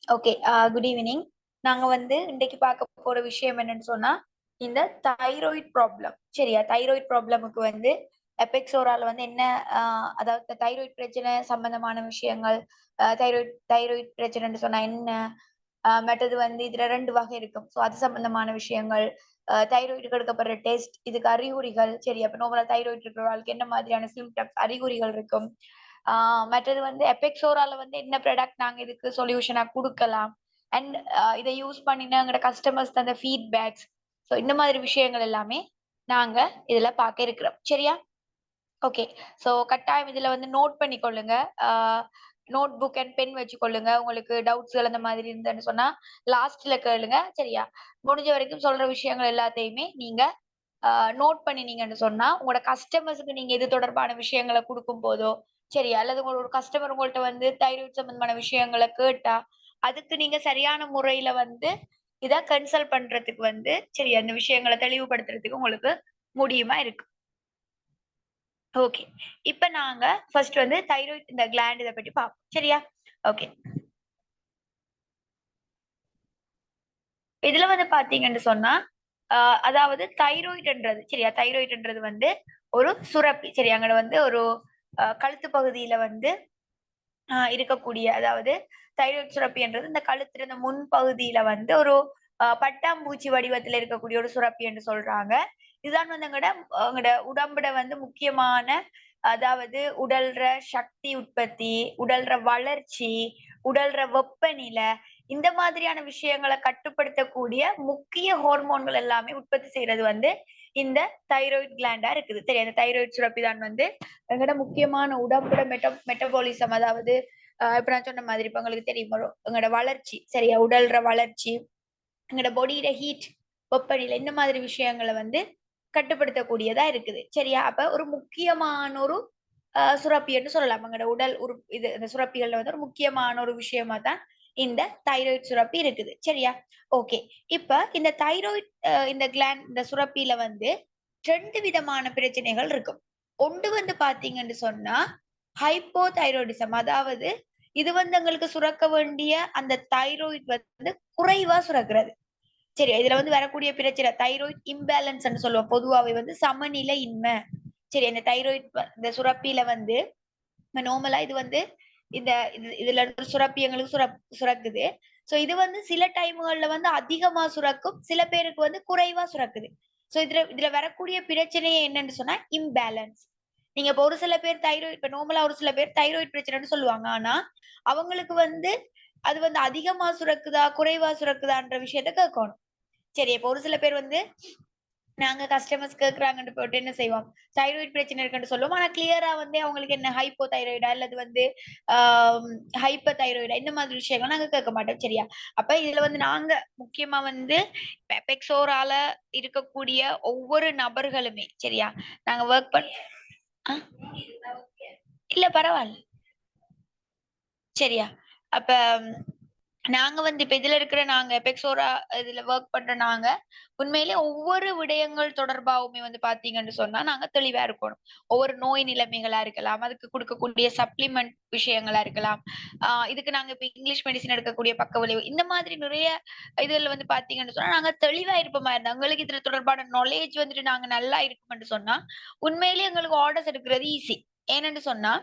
Okay. Good evening. நாங்க வந்து இன்னைக்கு பார்க்க போற விஷயம் என்னன்னு சொன்னா, இந்த தைராய்டு ப்ராப்ளம். சரியா? தைராய்டு ப்ராப்ளமுக்கு வந்து எபெக்ஸோரால வந்து என்ன அதாவது தைராய்டு பிரச்சனை சம்பந்தமான விஷயங்கள், தைராய்டு தைராய்டு பிரச்சனைன்னு சொன்னா என்ன? மற்றது வந்து இதுல 2 வகை இருக்கும். ஸோ அது சம்பந்தமான விஷயங்கள், தைராய்டுக்கு எடுக்கப்படுற டெஸ்ட், இதுக்கு அறிகுறிகள், சரியா? இப்ப நார்மலா தைராய்டு இருக்கிறவங்களுக்கு என்ன மாதிரியான சிம்ப்டம்ஸ், அறிகுறிகள் இருக்கும். மற்றது வந்து எபெக்ஸோரால வந்து என்ன ப்ராடக்ட் நாங்க இதுக்கு சொல்யூஷனா குடுக்கலாம். அண்ட் இத யூஸ் பண்ணின எங்கட கஸ்டமர்ஸ் தந்த ஃபீட்பேக்ஸ். ஸோ இந்த மாதிரி விஷயங்கள் எல்லாமே நாங்க இதுல பார்க்க இருக்கிறோம். சரியா? ஓகே. ஸோ கட்டாயம் இதுல வந்து நோட் பண்ணிக்கொள்ளுங்க. ஆ நோட் புக் அண்ட் பென் வச்சுக்கொள்ளுங்க. உங்களுக்கு டவுட்ஸ்கள் அந்த மாதிரி இருந்ததுன்னு சொன்னா, லாஸ்ட்ல கேளுங்க. சரியா? முடிஞ்ச வரைக்கும் சொல்ற விஷயங்கள் எல்லாத்தையுமே நீங்க அ நோட் பண்ணினீங்கன்னு சொன்னா, உங்களோட கஸ்டமர்ஸ்க்கு நீங்க இது தொடர்பான விஷயங்கள குடுக்கும்போதோ, சரியா? அல்லது உங்களோட கஸ்டமர் உங்கள்ட்ட வந்து தைராய்டு சம்பந்தமான விஷயங்கள கேட்டா, அதுக்கு நீங்க சரியான முறையில வந்து இத கன்சல்ட் பண்றதுக்கு வந்து, சரியா? அந்த விஷயங்கள தெளிவுபடுத்துறதுக்கு உங்களுக்கு முடியுமா இருக்கு. ஓகே. இப்ப நாங்க ஃபர்ஸ்ட் வந்து தைராய்டு இந்த கிளாண்ட் இத பத்தி பார்ப்போம். சரியா? ஓகே. இதுல வந்து பார்த்தீங்கன்னு சொன்னா, அ அதாவது தைராய்டுன்றது சரியா? தைராய்டுன்றது வந்து ஒரு சுரப்பி. சரியா? அங்கன வந்து ஒரு கழுத்து பகுதியில வந்து இருக்கக்கூடிய அதாவது தைராய்டு சுரப்பின்றது இந்த கழுத்துல இந்த முன் பகுதியில வந்து ஒரு பட்டாம்பூச்சி வடிவத்துல இருக்கக்கூடிய ஒரு சுரப்பி என்று சொல்றாங்க. இதுதான் வந்து எங்கட எங்கட உடம்புல வந்து முக்கியமான அதாவது உடல்ற சக்தி உற்பத்தி, உடல்ற வளர்ச்சி, உடல்ற வெப்பநிலை இந்த மாதிரியான விஷயங்கள கட்டுப்படுத்தக்கூடிய முக்கிய ஹார்மோன்கள் எல்லாமே உற்பத்தி செய்றது வந்து இந்த தைராய்டு கிளாண்டா இருக்குது. சரியா? இந்த தைராய்டு சுரப்பி தான் வந்து எங்கட முக்கியமான உடம்போட மெட்டபாலிசம் அதாவது இப்ப நான் சொன்ன மாதிரி இப்ப உங்களுக்கு தெரியும் எங்களோட வளர்ச்சி சரியா? உடல்ற வளர்ச்சி, எங்களோட பாடியோட ஹீட், வெப்பநிலை இந்த மாதிரி விஷயங்கள வந்து கட்டுப்படுத்தக்கூடியதா இருக்குது. சரியா? அப்ப ஒரு முக்கியமான ஒரு சுரப்பின்னு சொல்லலாம். எங்களோட உடல் இது இந்த சுரப்பிகள்ல வந்து ஒரு முக்கியமான ஒரு விஷயமா தான் இந்த தைராய்டு சுரப்பி இருக்குது. சரியா? ஓகே. இப்ப இந்த தைராய்டு இந்த இந்த சுரப்பியில வந்து 2 விதமான பிரச்சனைகள் இருக்கும். ஒன்று வந்து பார்த்தீங்கன்னு சொன்னா, ஹைப்போதைராய்டிசம் அதாவது இது வந்து எங்களுக்கு சுரக்க வேண்டிய அந்த தைராய்டு வந்து குறைவா சுரக்கிறது. சரி, இதுல வந்து வரக்கூடிய பிரச்சனை தைராய்டு இம்பேலன்ஸ்ன்னு சொல்லுவோம். பொதுவாவே வந்து சமநிலை இன்மை. சரி, அந்த தைராய்டு இந்த சுரப்பியில வந்து நார்மலா இது வந்து இதுல இருக்கிற சுரப்பி எங்களுக்கு சுரக்குது. சோ இது வந்து சில டைம்கள்ல வந்து அதிகமா சுரக்கும். சில பேருக்கு வந்து குறைவா சுரக்குது. சோ இதுல இதுல வரக்கூடிய பிரச்சனையே என்னன்னு சொன்னா இம்பேலன்ஸ். நீங்க இப்ப ஒரு சில பேர் தைராய்டு இப்ப நார்மலா ஒரு சில பேர் தைராய்டு பிரச்சனைன்னு சொல்லுவாங்க. ஆனா, அவங்களுக்கு வந்து அது வந்து அதிகமா சுரக்குதா, குறைவா சுரக்குதான்ற விஷயத்த கேட்கணும். சரி, இப்ப ஒரு சில பேர் வந்து நாங்க கஸ்டமர்ஸ் கேட்கறாங்கன்னு போட்டு என்ன செய்வோம், தைராய்டு பிரச்சனை இருக்குன்னு சொல்லுவோம். ஆனா கிளியரா வந்து அவங்களுக்கு என்ன ஹைப்போ தைராய்டா அல்லது வந்து ஆம் ஹைப்பர் தைராய்டா இந்த மாதிரி விஷயங்கள் நாங்க கேட்க மாட்டோம். சரியா? அப்ப இதுல வந்து நாங்க முக்கியமா வந்து பெபெக்ஸோரால இருக்கக்கூடிய ஒவ்வொரு நபர்களுமே சரியா? நாங்க வொர்க் பண் அ இல்ல பரவால்ல. சரியா? அப்ப நாங்க வந்து இப்ப இதுல இருக்கிற நாங்க எபெக்ஸோரா இதுல வொர்க் பண்ற நாங்க, உண்மையிலே ஒவ்வொரு விடயங்கள் தொடர்பாவுமே வந்து பார்த்தீங்கன்னு சொன்னா, நாங்க தெளிவா இருக்கணும். ஒவ்வொரு நோய் நிலைமைகளா இருக்கலாம், அதுக்கு குடுக்கக்கூடிய சப்ளிமெண்ட் விஷயங்களா இருக்கலாம். இதுக்கு நாங்க இப்ப இங்கிலீஷ் மெடிசின் எடுக்கக்கூடிய பக்க விளைவு, இந்த மாதிரி நிறைய இதுல வந்து பார்த்தீங்கன்னு சொன்னா, நாங்க தெளிவா இருப்போமா இருந்தா, எங்களுக்கு இதுல தொடர்பான நாலேட்ஜ் வந்துட்டு நாங்க நல்லா இருக்கோம்ன்னு சொன்னா, உண்மையிலேயே எங்களுக்கு ஆர்டர்ஸ் எடுக்கிறது ஈஸி. ஏனென்று சொன்னா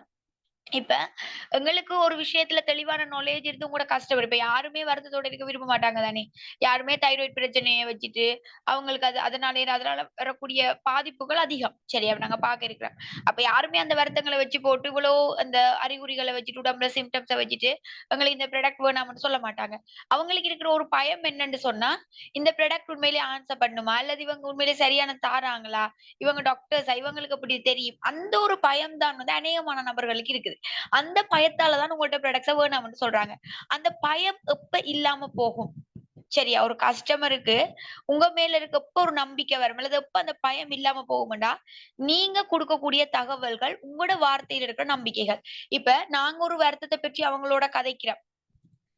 இப்ப எங்களுக்கு ஒரு விஷயத்துல தெளிவான நாலேட்ஜ் இருந்து கூட கஷ்டப்படும். இப்ப யாருமே வருத்தத்தோட இருக்க விரும்ப மாட்டாங்க தானே! யாருமே தைராய்டு பிரச்சனைய வச்சுட்டு, அவங்களுக்கு அதனால வரக்கூடிய பாதிப்புகள் அதிகம். சரியா? நாங்க பார்க்க இருக்கிறோம். அப்ப யாருமே அந்த வருத்தங்கள வச்சு போட்டு, இவ்வளோ அந்த அறிகுறிகள வச்சுட்டு, உடம்புல சிம்ப்டம்ஸ வச்சுட்டு, எங்களுக்கு இந்த ப்ராடக்ட் வேணாம்னு சொல்ல மாட்டாங்க. அவங்களுக்கு இருக்கிற ஒரு பயம் என்னன்னு சொன்னா, இந்த ப்ராடக்ட் உண்மையிலேயே ஆன்ஸர் பண்ணுமா? அல்லது இவங்க உண்மையிலேயே சரியான தாராங்களா? இவங்க டாக்டர்ஸா? இவங்களுக்கு எப்படி தெரியும்? அந்த ஒரு பயம் தான் வந்து அநேகமான நபர்களுக்கு இருக்குது. அந்த பயத்தால தான் உங்கள்ட்ட ப்ராடக்ட்ஸ வேணாம்னு சொல்றாங்க. அந்த பயம் எப்ப இல்லாம போகும்? சரியா? ஒரு கஸ்டமருக்கு உங்க மேல இருக்க எப்ப ஒரு நம்பிக்கை வரும்? அல்லது எப்ப அந்த பயம் இல்லாம போகும்டா, நீங்க குடுக்கக்கூடிய தகவல்கள், உங்களோட வார்த்தையில இருக்கிற நம்பிக்கைகள். இப்ப நாங்க ஒரு வருத்தத்த பற்றி அவங்களோட கதைக்கிறோம்.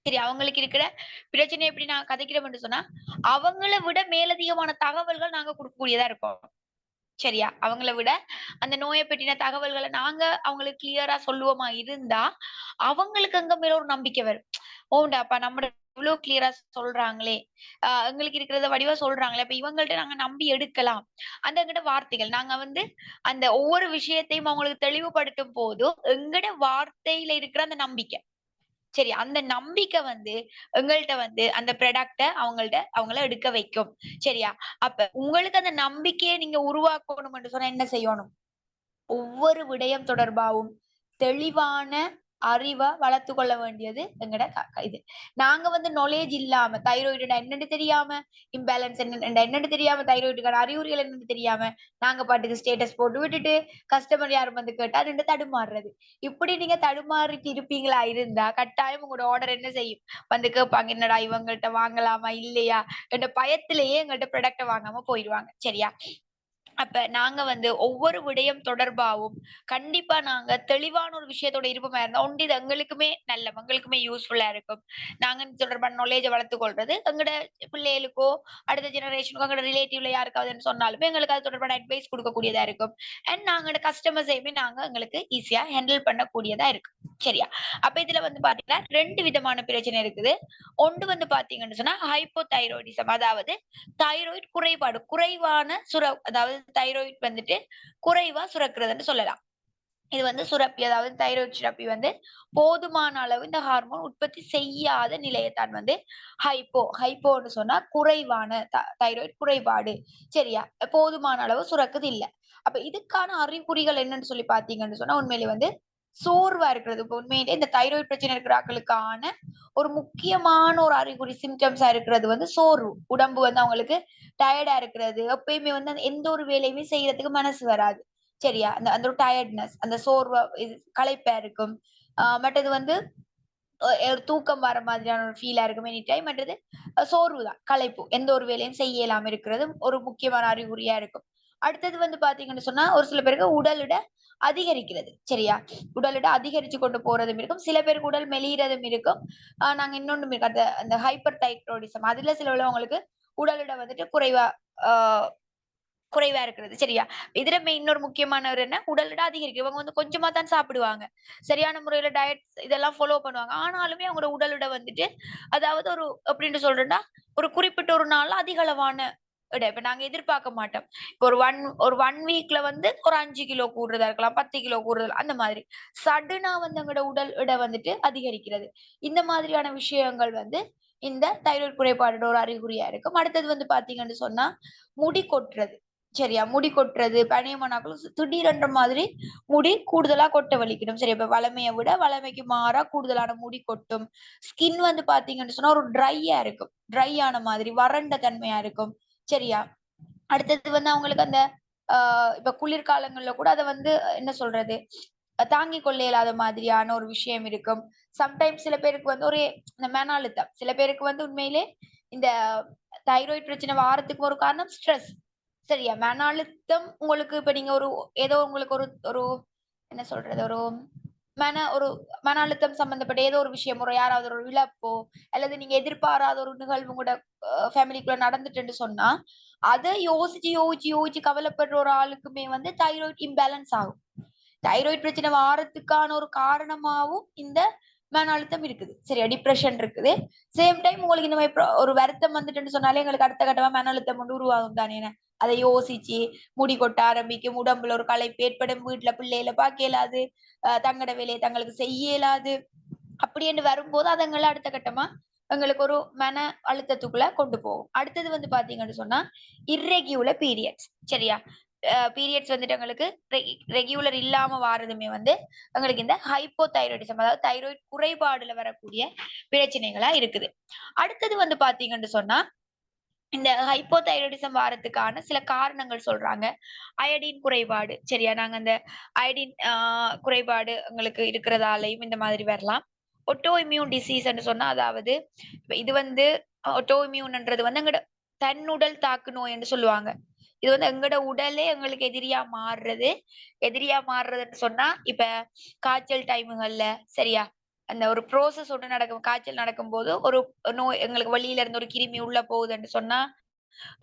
சரி, அவங்களுக்கு இருக்கிற பிரச்சனைய எப்படி நான் கதைக்கிறோம்ன்னு சொன்னா, அவங்கள விட மேலதிகமான தகவல்கள் நாங்க குடுக்கக்கூடியதா இருக்கோம். சரியா? அவங்கள விட அந்த நோய பற்றின தகவல்கள நாங்க அவங்களுக்கு கிளியரா சொல்லுவோமா இருந்தா, அவங்களுக்கு எங்க மேல ஒரு நம்பிக்கை வரும். ஓண்டாப்பா நம்ம இவ்ளோ கிளியரா சொல்றாங்களே! எங்களுக்கு இருக்கிறத வடிவா சொல்றாங்களே! அப்ப இவங்கள்ட்ட நாங்க நம்பி எடுக்கலாம். அந்த எங்கட வார்த்தைகள். நாங்க வந்து அந்த ஒவ்வொரு விஷயத்தையும் அவங்களுக்கு தெளிவுபடுத்தும் போது, எங்கட வார்த்தையில இருக்கிற அந்த நம்பிக்கை. சரி, அந்த நம்பிக்கை வந்து எங்கள்ட்ட வந்து அந்த ப்ராடக்ட்ட அவங்கள எடுக்க வைக்கும். சரியா? அப்ப உங்களுக்கு அந்த நம்பிக்கைய நீங்க உருவாக்கணும்னு சொன்னா என்ன செய்யணும்? ஒவ்வொரு விடயம் தொடர்பாவும் தெளிவான அறிவ வளர்த்துக் கொள்ள வேண்டியது எங்கட இது. நாங்க வந்து நாலேட்ஜ் இல்லாம தைராய்டுனா என்னன்னு தெரியாம, இம்பேலன்ஸ் என்னன்னு தெரியாம, தைராய்டுக்கான அறிகுறிகள் என்னன்னு தெரியாம, நாங்க பாட்டுக்கு ஸ்டேட்டஸ் போட்டு விட்டுட்டு, கஸ்டமர் யாரும் வந்து கேட்டா 2 தடுமாறுறது. இப்படி நீங்க தடுமாறிட்டு இருப்பீங்களா இருந்தா, கட்டாயம் உங்களோட ஆர்டர் என்ன செய்யும்? வந்து கேட்பாங்க, "என்னடா இவங்கள்ட்ட வாங்கலாமா? இல்லையா?" என்ற பயத்திலேயே எங்கள்ட்ட ப்ராடக்ட்ட வாங்காம போயிருவாங்க. சரியா? அப்ப நாங்க வந்து ஒவ்வொரு விடயம் தொடர்பாவும் கண்டிப்பா நாங்க தெளிவான ஒரு விஷயத்தோட இருப்போமா இருந்தா, ஒன்று இது எங்களுக்குமே எங்களுக்குமே யூஸ்ஃபுல்லா இருக்கும். நாங்க இது தொடர்பான நாலேட்ஜ வளர்த்துக் கொள்றது, எங்கட பிள்ளைகளுக்கோ, அடுத்த ஜெனரேஷனுக்கோ, எங்கட ரிலேட்டிவ்ல யாருக்காவதுன்னு சொன்னாலுமே, எங்களுக்கு அது தொடர்பான அட்வைஸ் குடுக்கக்கூடியதா இருக்கும். அண்ட் நாங்க கஸ்டமர்ஸயுமே நாங்க எங்களுக்கு ஈஸியா ஹேண்டில் பண்ணக்கூடியதா இருக்கு. சரியா? அப்ப இதுல வந்து பாத்தீங்கன்னா, 2 விதமான பிரச்சனை இருக்குது. ஒன்று வந்து பாத்தீங்கன்னு சொன்னா, ஹைப்போதைராய்டிசம். அதாவது தைராய்டு குறைபாடு. அதாவது தைராய்டு வந்துட்டு குறைவா சுரக்கிறதுன்னு சொல்லலாம். இது வந்து சுரப்பி, அதாவது தைராய்டு சுரப்பி வந்து போதுமான அளவு இந்த ஹார்மோன் உற்பத்தி செய்யாத நிலையத்தான் வந்து ஹைப்போன்னு சொன்னா குறைவான தைராய்டு குறைபாடு. சரியா? போதுமான அளவு சுரக்குது இல்ல. அப்ப இதுக்கான அறிகுறிகள் என்னன்னு சொல்லி பார்த்தீங்கன்னு சொன்னா, உண்மையிலேயே வந்து சோர்வா இருக்கிறது. இப்ப உண்மையிலேயே இந்த தைராய்டு பிரச்சனை இருக்கிற ஆட்களுக்கான ஒரு முக்கியமான ஒரு அறிகுறி சிம்ப்டம்ஸா இருக்கிறது வந்து சோர்வு. உடம்பு வந்து அவங்களுக்கு டயர்டா இருக்கிறது. எப்பயுமே வந்து அந்த எந்த ஒரு வேலையுமே செய்யறதுக்கு மனசு வராது. சரியா? அந்த அந்த ஒரு டயர்ட்னஸ், அந்த சோர்வா களைப்பா இருக்கும். மற்றது வந்து ஒரு தூக்கம் வர மாதிரியான ஒரு ஃபீலா இருக்கும் எனி டைம். மற்றது சோர்வு தான், களைப்பு. எந்த ஒரு வேலையும் செய்ய இயலாம இருக்கிறது ஒரு முக்கியமான அறிகுறியா இருக்கும். அடுத்தது வந்து பார்த்தீங்கன்னு சொன்னா, ஒரு சில பேருக்கு உடல் எடை அதிகரிக்கிறது. சரியா? உடல் எடை அதிகரிச்சு கொண்டு போறதும் இருக்கும். சில பேருக்கு உடல் மெலியிறதும் இருக்கும். நாங்க இன்னொன்னும் இருக்கு. அந்த அந்த ஹைப்பர் தைராய்டிசம் அதுல சில உள்ளவங்களுக்கு உடல் எடை வந்துட்டு ஆ குறைவா இருக்கிறது. சரியா? இதுல இன்னொரு முக்கியமான ஒரு என்ன, உடல் எடை அதிகரிக்கும். இவங்க வந்து கொஞ்சமா தான் சாப்பிடுவாங்க. சரியான முறையில டயட் இதெல்லாம் ஃபாலோ பண்ணுவாங்க. ஆனாலுமே அவங்களோட உடல் எடை வந்துட்டு, அதாவது ஒரு எப்படின்னு சொல்றேன்னா, ஒரு குறிப்பிட்ட ஒரு நாள்ல அதிக அளவான எடை. இப்ப நாங்க எதிர்பார்க்க மாட்டோம். இப்ப ஒரு 1 வீக்ல வந்து ஒரு 5 கிலோ கூடுறதா இருக்கலாம், 10 கிலோ கூடுதல் அந்த மாதிரி. சடனா வந்து எங்களோட உடல் எடை வந்துட்டு அதிகரிக்கிறது. இந்த மாதிரியான விஷயங்கள் வந்து இந்த தைராய்டு குறைபாடோட ஒரு அறிகுறியா இருக்கும். அடுத்தது வந்து பார்த்தீங்கன்னு சொன்னா, முடி கொட்டுறது. சரியா? முடி கொட்டுறது, பனியமானாக்கள் திடீரென்ற மாதிரி முடி கூடுதலா கொட்ட வலிக்கிடும். சரி, இப்ப வளமைய விட வளமைக்கு மாறா கூடுதலான முடி கொட்டும். ஸ்கின் வந்து பார்த்தீங்கன்னு சொன்னா, ஒரு ட்ரையா இருக்கும். ட்ரை ஆன மாதிரி, வறண்ட தன்மையா இருக்கும். சரியா? அடுத்தது வந்து அவங்களுக்கு அந்த ஆ இப்ப குளிர்காலங்கள்ல கூட அத வந்து என்ன சொல்றது? தாங்கிக் கொள்ள இயலாத மாதிரியான ஒரு விஷயம் இருக்கும். சம்டைம்ஸ் சில பேருக்கு வந்து ஒரு இந்த மன அழுத்தம். சில பேருக்கு வந்து உண்மையிலே இந்த தைராய்டு பிரச்சனை வாரத்துக்கு ஒரு காரணம் ஸ்ட்ரெஸ். சரியா? மன அழுத்தம் உங்களுக்கு இப்ப நீங்க ஏதோ உங்களுக்கு ஒரு ஒரு என்ன சொல்றது? ஒரு மன அழுத்தம் சம்பந்தப்பட்ட ஏதோ ஒரு விஷயம், யாராவது ஒரு இழப்போ, அல்லது நீங்க எதிர்பாராத ஒரு நிகழ்வு உங்களோட ஃபேமிலிக்குள்ள நடந்துட்டுன்னு சொன்னா, அத யோசிச்சு கவலைப்படுற ஒரு ஆளுக்குமே வந்து தைராய்டு இம்பேலன்ஸ் ஆகும். தைராய்டு பிரச்சனை வாரத்துக்கான ஒரு காரணமாவும் இந்த மன அழுத்தம் இருக்குது. சரியா? டிப்ரஷன் இருக்குது. சேம் டைம் உங்களுக்கு இந்த மாரி ஒரு வருத்தம் வந்துட்டுன்னு சொன்னாலே எங்களுக்கு அடுத்த கட்டமா மன அழுத்தம் ஒண்ணு உருவாகும் தானே! அத யோசிச்சு, முடி கொட்ட ஆரம்பிக்கும், உடம்புல ஒரு களைப்பு ஏற்படும், வீட்ல பிள்ளைகள பார்க்க இயலாது, தங்களோட வேலைய தங்களுக்கு செய்ய இயலாது. அப்படின்னு வரும்போது அது எங்கள அடுத்த கட்டமா எங்களுக்கு ஒரு மன அழுத்தத்துக்குள்ள கொண்டு போகும். அடுத்தது வந்து பார்த்தீங்கன்னு சொன்னா, இர்ரெகுலர் பீரியட்ஸ். சரியா? பீரியட்ஸ் வந்துட்டு எங்களுக்கு ரெகுலர் இல்லாம வாரதுமே வந்து எங்களுக்கு இந்த ஹைப்போதைராய்டிசம், அதாவது தைராய்டு குறைபாடுல வரக்கூடிய பிரச்சனைகளா இருக்குது. அடுத்தது வந்து பார்த்தீங்கன்னு சொன்னா, இந்த ஹைப்போதைராய்டிசம் வாரத்துக்கான சில காரணங்கள் சொல்றாங்க. அயோடின் குறைபாடு. சரியா? நாங்க அந்த அயோடின் குறைபாடு எங்களுக்கு இருக்கிறதாலயும் இந்த மாதிரி வரலாம். ஆட்டோ இம்யூன் டிசீஸ்ன்னு சொன்னா, அதாவது இப்ப இது வந்து ஆட்டோ இம்யூன்ன்றது வந்து தன்னுடல் தாக்கு நோய்ன்னு சொல்லுவாங்க. இது வந்து எங்கட உடலே எங்களுக்கு எதிரியா மாறுறதுன்னு சொன்னா, இப்ப காய்ச்சல் டைமுகள்ல சரியா? அந்த ஒரு ப்ரோசஸ் ஒண்ணு நடக்கும். காய்ச்சல் நடக்கும்போது ஒரு நோய் எங்களுக்கு வெளியில இருந்து ஒரு கிருமி உள்ள போகுதுன்னு சொன்னா,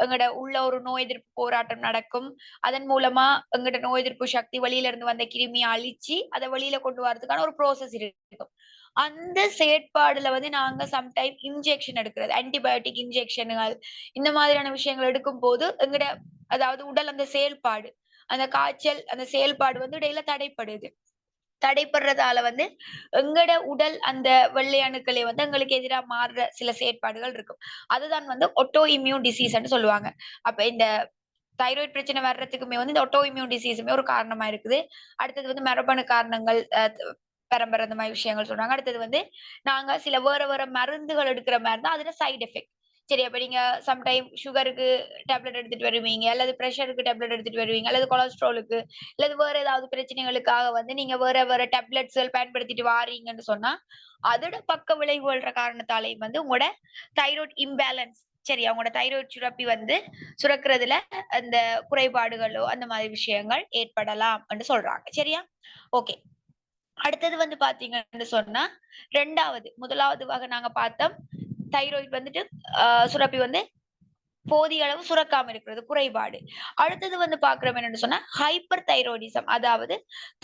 எங்கட உள்ள ஒரு நோய் எதிர்ப்பு போராட்டம் நடக்கும். அதன் மூலமா எங்கட நோய் எதிர்ப்பு சக்தி வெளியில இருந்து வந்த கிருமிய அழிச்சு, அத வெளியில கொண்டு வரதுக்கான ஒரு ப்ரோசஸ் இருக்கும். அந்த செயற்பாடுல வந்து நாங்க சம்டைம் இன்ஜெக்ஷன் எடுக்கிறது, ஆன்டிபயோட்டிக் இன்ஜெக்ஷன்கள் இந்த மாதிரியான விஷயங்கள் எடுக்கும் போது எங்கட அதாவது உடல் அந்த செயல்பாடு, அந்த காய்ச்சல் அந்த செயல்பாடு வந்து இடையில தடைப்படுது. தடைப்படுறதால வந்து எங்கட உடல் அந்த வெள்ளை அணுக்களே வந்து எங்களுக்கு எதிரா மாறுற சில செயற்பாடுகள் இருக்கும். அதுதான் வந்து ஆட்டோ இம்யூன் டிசீஸ்ன்னு சொல்லுவாங்க. அப்ப இந்த தைராய்டு பிரச்சனை வர்றதுக்குமே வந்து இந்த ஆட்டோ இம்யூன் டிசீஸுமே ஒரு காரணமா இருக்குது. அடுத்தது வந்து மரபணு காரணங்கள், பரம்பரை அந்த மாரி விஷயங்கள் சொல்றாங்க. அடுத்தது வந்து நாங்க சில வேற வேற மருந்துகள் எடுக்கிற மாரி இருந்தா அதுல சைட் எஃபெக்ட். சரி, அப்ப நீங்க சம்டைம் சுகருக்கு டேப்லெட் எடுத்துட்டு வருவீங்க, அல்லது பிரஷருக்கு டேப்லெட் எடுத்துட்டு வருவீங்க, அல்லது கொலஸ்ட்ராலுக்கு, அல்லது வேற ஏதாவது பிரச்சனைகளுக்காக வந்து நீங்க வேற வேற டேப்லெட்ஸ்கள் பயன்படுத்திட்டு வாரீங்கன்னு சொன்னா, அதோட பக்க விளைவுகள்ற காரணத்தாலயும் வந்து உங்களோட தைராய்டு இம்பேலன்ஸ், சரியா? உங்களோட தைராய்டு சுரப்பி வந்து சுரக்கிறதுல அந்த குறைபாடுகளோ, அந்த மாதிரி விஷயங்கள் ஏற்படலாம் என்று சொல்றாங்க. சரியா? ஓகே. அடுத்தது வந்து பாத்தீங்கன்னு சொன்னா, 2வது, 1வது வகை நாங்க பார்த்தோம். தைராய்டு வந்துட்டு சுரப்பி வந்து போதிய அளவு சுரக்காம இருக்கிறது, குறைபாடு. அடுத்தது வந்து பார்க்கிறோம் என்னன்னு சொன்னா, ஹைப்பர் தைராய்டிசம். அதாவது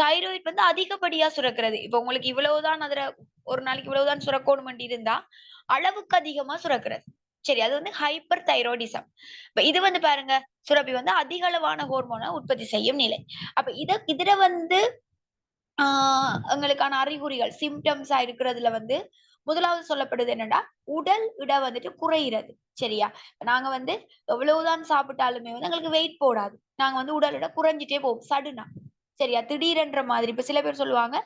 தைராய்டு வந்து அதிகப்படியா சுரக்கிறது. இப்ப உங்களுக்கு இவ்வளவுதான் அதுல ஒரு நாளைக்கு இவ்வளவுதான் சுரக்கணும்ன்ட்டு இருந்தா, அளவுக்கு அதிகமா சுரக்கிறது. சரி, அது வந்து ஹைப்பர் தைராய்டிசம். இப்ப இது வந்து பாருங்க, சுரப்பி வந்து அதிக அளவான ஹோர்மோன உற்பத்தி செய்யும் நிலை. அப்ப இதுல வந்து ஆ எங்களுக்கான அறிகுறிகள், சிம்ப்டம்ஸா இருக்கிறதுல வந்து 1வது சொல்லப்படுது என்னன்னா, உடல் எடை வந்துட்டு குறையிறது. சரியா? நாங்க வந்து எவ்வளவுதான் சாப்பிட்டாலுமே வந்து எங்களுக்கு வெயிட் போடாது. நாங்க வந்து உடல் எடை குறைஞ்சிட்டே போகும் சடனா. சரியா? திடீரென்ற மாதிரி. இப்ப சில பேர் சொல்லுவாங்க,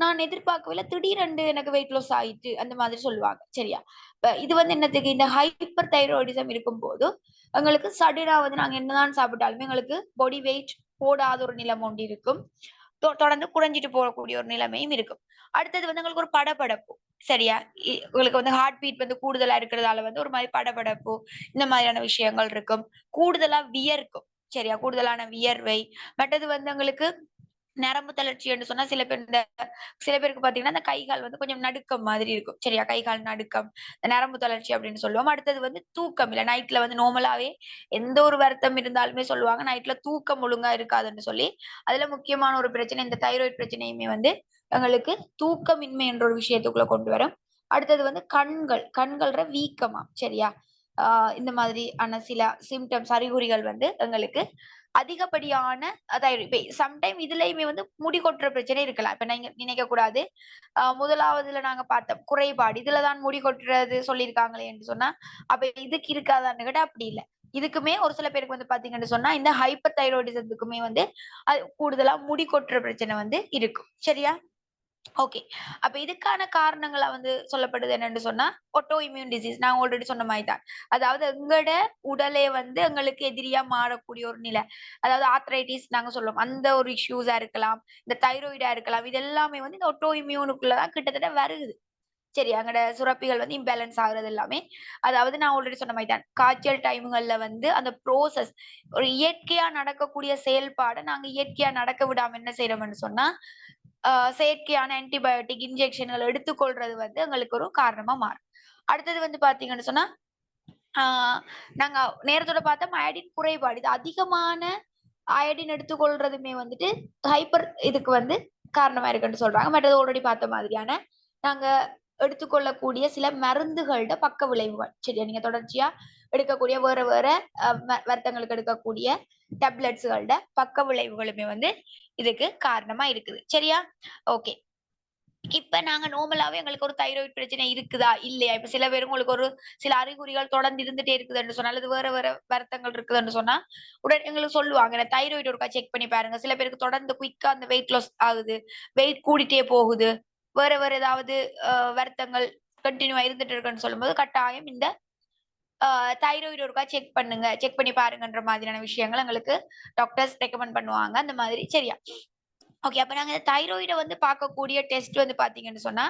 "நான் எதிர்பார்க்கவில்லை. திடீரென்று எனக்கு வெயிட் லாஸ் ஆயிட்டு." அந்த மாதிரி சொல்லுவாங்க. சரியா? இப்ப இது வந்து என்னத்துக்கு, இந்த ஹைப்பர் தைராய்டிசம் இருக்கும்போது, எங்களுக்கு சடனா வந்து நாங்க என்னதான் சாப்பிட்டாலுமே எங்களுக்கு பாடி வெயிட் போடாத ஒரு நிலைமை ஒன்று இருக்கும். தொடர்ந்து குறைஞ்சிட்டு போகக்கூடிய ஒரு நிலைமையும் இருக்கும். அடுத்தது வந்து உங்களுக்கு ஒரு படபடப்பு. சரியா? உங்களுக்கு வந்து ஹார்ட் பீட் வந்து கூடுதலா இருக்கிறதால வந்து ஒரு மாரி படபடப்பு, இந்த மாதிரியான விஷயங்கள் இருக்கும். கூடுதலா வியர்க்கும். சரியா? கூடுதலான வியர்வை. மற்றது வந்து உங்களுக்கு நரம்பு தளர்ச்சி என்று சொன்னா சில பேருக்கு பார்த்தீங்கன்னா, அந்த கை, கால் வந்து கொஞ்சம் நடுக்கம் மாதிரி இருக்கும். சரியா? கை, கால் நடுக்கம், இந்த நரம்பு தளர்ச்சி அப்படின்னு சொல்லுவோம். அடுத்தது வந்து தூக்கம் இல்ல. நைட்ல வந்து நார்மலாவே எந்த ஒரு வருத்தம் இருந்தாலுமே சொல்லுவாங்க, நைட்ல தூக்கம் ஒழுங்கா இருக்காதுன்னு சொல்லி. அதுல முக்கியமான ஒரு பிரச்சனை இந்த தைராய்டு பிரச்சனையுமே வந்து எங்களுக்கு தூக்கமின்மை என்ற ஒரு விஷயத்துக்குள்ள கொண்டு வரும். அடுத்தது வந்து கண்கள்ற வீக்கமா, சரியா? ஆ இந்த மாதிரியான சில சிம்ப்டம்ஸ், அறிகுறிகள் வந்து எங்களுக்கு அதிகப்படியான இப்ப சம்டைம் இதுலயுமே வந்து முடி கொட்டுற பிரச்சனை இருக்கலாம். இப்ப நீங்க நினைக்கக்கூடாது, 1வதுல நாங்க பார்த்தோம் குறைபாடு. இதுல தான் முடி கொட்டுறது சொல்லியிருக்காங்களே என்று சொன்னா, அப்ப இதுக்கு இருக்காதான்னு கேட்டா அப்படி இல்ல. இதுக்குமே ஒரு சில பேருக்கு வந்து பார்த்தீங்கன்னு சொன்னா, இந்த ஹைப்பர் தைராய்டிசத்துக்குமே வந்து அது கூடுதலா முடி கொட்டுற பிரச்சனை வந்து இருக்கும். சரியா? ஓகே. அப்ப இதுக்கான காரணங்களா வந்து சொல்லப்படுது என்னன்னு சொன்னா, ஆட்டோ இம்யூன் டிசீஸ். நான் ஆல்ரெடி சொன்ன மாரி தான். அதாவது எங்கட உடலே வந்து எங்களுக்கு எதிரியா மாறக்கூடிய ஒரு நிலை. அதாவது ஆர்த்ரைட்டிஸ் நாங்க சொல்லுவோம். அந்த ஒரு இஷ்யூஸா இருக்கலாம். இந்த தைராய்டா இருக்கலாம். இது எல்லாமே வந்து இந்த ஆட்டோ இம்யூனுக்குள்ள தான் கிட்டத்தட்ட வருது. சரி, அங்கட சுரப்பிகள் வந்து இம்பேலன்ஸ் ஆகுறது எல்லாமே. அதாவது நான் ஆல்ரெடி சொன்ன மாரி தான். காய்ச்சல் டைம்கள்ல வந்து அந்த ப்ரோசஸ், ஒரு இயற்கையா நடக்கக்கூடிய செயல்பாட நாங்க இயற்கையா நடக்க விடாம என்ன செய்றோம்ன்னு சொன்னா, அ செயற்கையான ஆன்டிபயோட்டிக் இன்ஜெக்ஷன்கள் எடுத்துக்கொள்றது வந்து எங்களுக்கு ஒரு காரணமா மாறும். அடுத்தது வந்து பார்த்தீங்கன்னு சொன்னா, ஆ நாங்க நேரத்தோட பார்த்தோம் அயோடின் குறைபாடு. இது அதிகமான அயோடின் எடுத்துக்கொள்றதுமே வந்துட்டு ஹைப்பர் இதுக்கு வந்து காரணமா இருக்குன்னு சொல்றாங்க. மற்றது ஆல்ரெடி பார்த்த மாதிரியான நாங்க எடுத்துக்கொள்ளக்கூடிய சில மருந்துகளோட பக்க விளைவுகள். சரியா? நீங்க தொடர்ச்சியா எடுக்கக்கூடிய வேற வேற வருத்தங்களுக்கு எடுக்கக்கூடிய டேப்லெட்ஸ்களோட பக்க விளைவுகளுமே வந்து இதுக்கு காரணமா இருக்குது. சரியா? ஓகே. இப்ப நாங்க நார்மலாவே எங்களுக்கு ஒரு தைராய்டு பிரச்சனை இருக்குதா? இல்லையா? இப்ப சில பேருக்கு உங்களுக்கு ஒரு சில அறிகுறிகள் தொடர்ந்து இருந்துட்டே இருக்குதுன்னு சொன்னா, அல்லது வேற வேற வருத்தங்கள் இருக்குதுன்னு சொன்னா, உடனே எங்களுக்கு சொல்லுவாங்க. இந்த தைராய்டு ஒருக்கா செக் பண்ணி பாருங்க. சில பேருக்கு தொடர்ந்து குயிக்கா அந்த வெயிட் லாஸ் ஆகுது. வெயிட் கூடிட்டே போகுது. வேற வேற ஏதாவது வருத்தங்கள் கன்டின்யூவா இருந்துட்டு இருக்குன்னு சொல்லும்போது, கட்டாயம் இந்த அ தைராய்டு ஒருக்கா செக் பண்ணுங்க. செக் பண்ணி பாருங்கன்ற மாதிரியான விஷயங்கள் எங்களுக்கு டாக்டர்ஸ் ரெக்கமெண்ட் பண்ணுவாங்க. அந்த மாதிரி சரியா? ஓகே. அப்ப நாங்க தைராய்ட வந்து பார்க்கக்கூடிய டெஸ்ட் வந்து பார்த்தீங்கன்னு சொன்னா,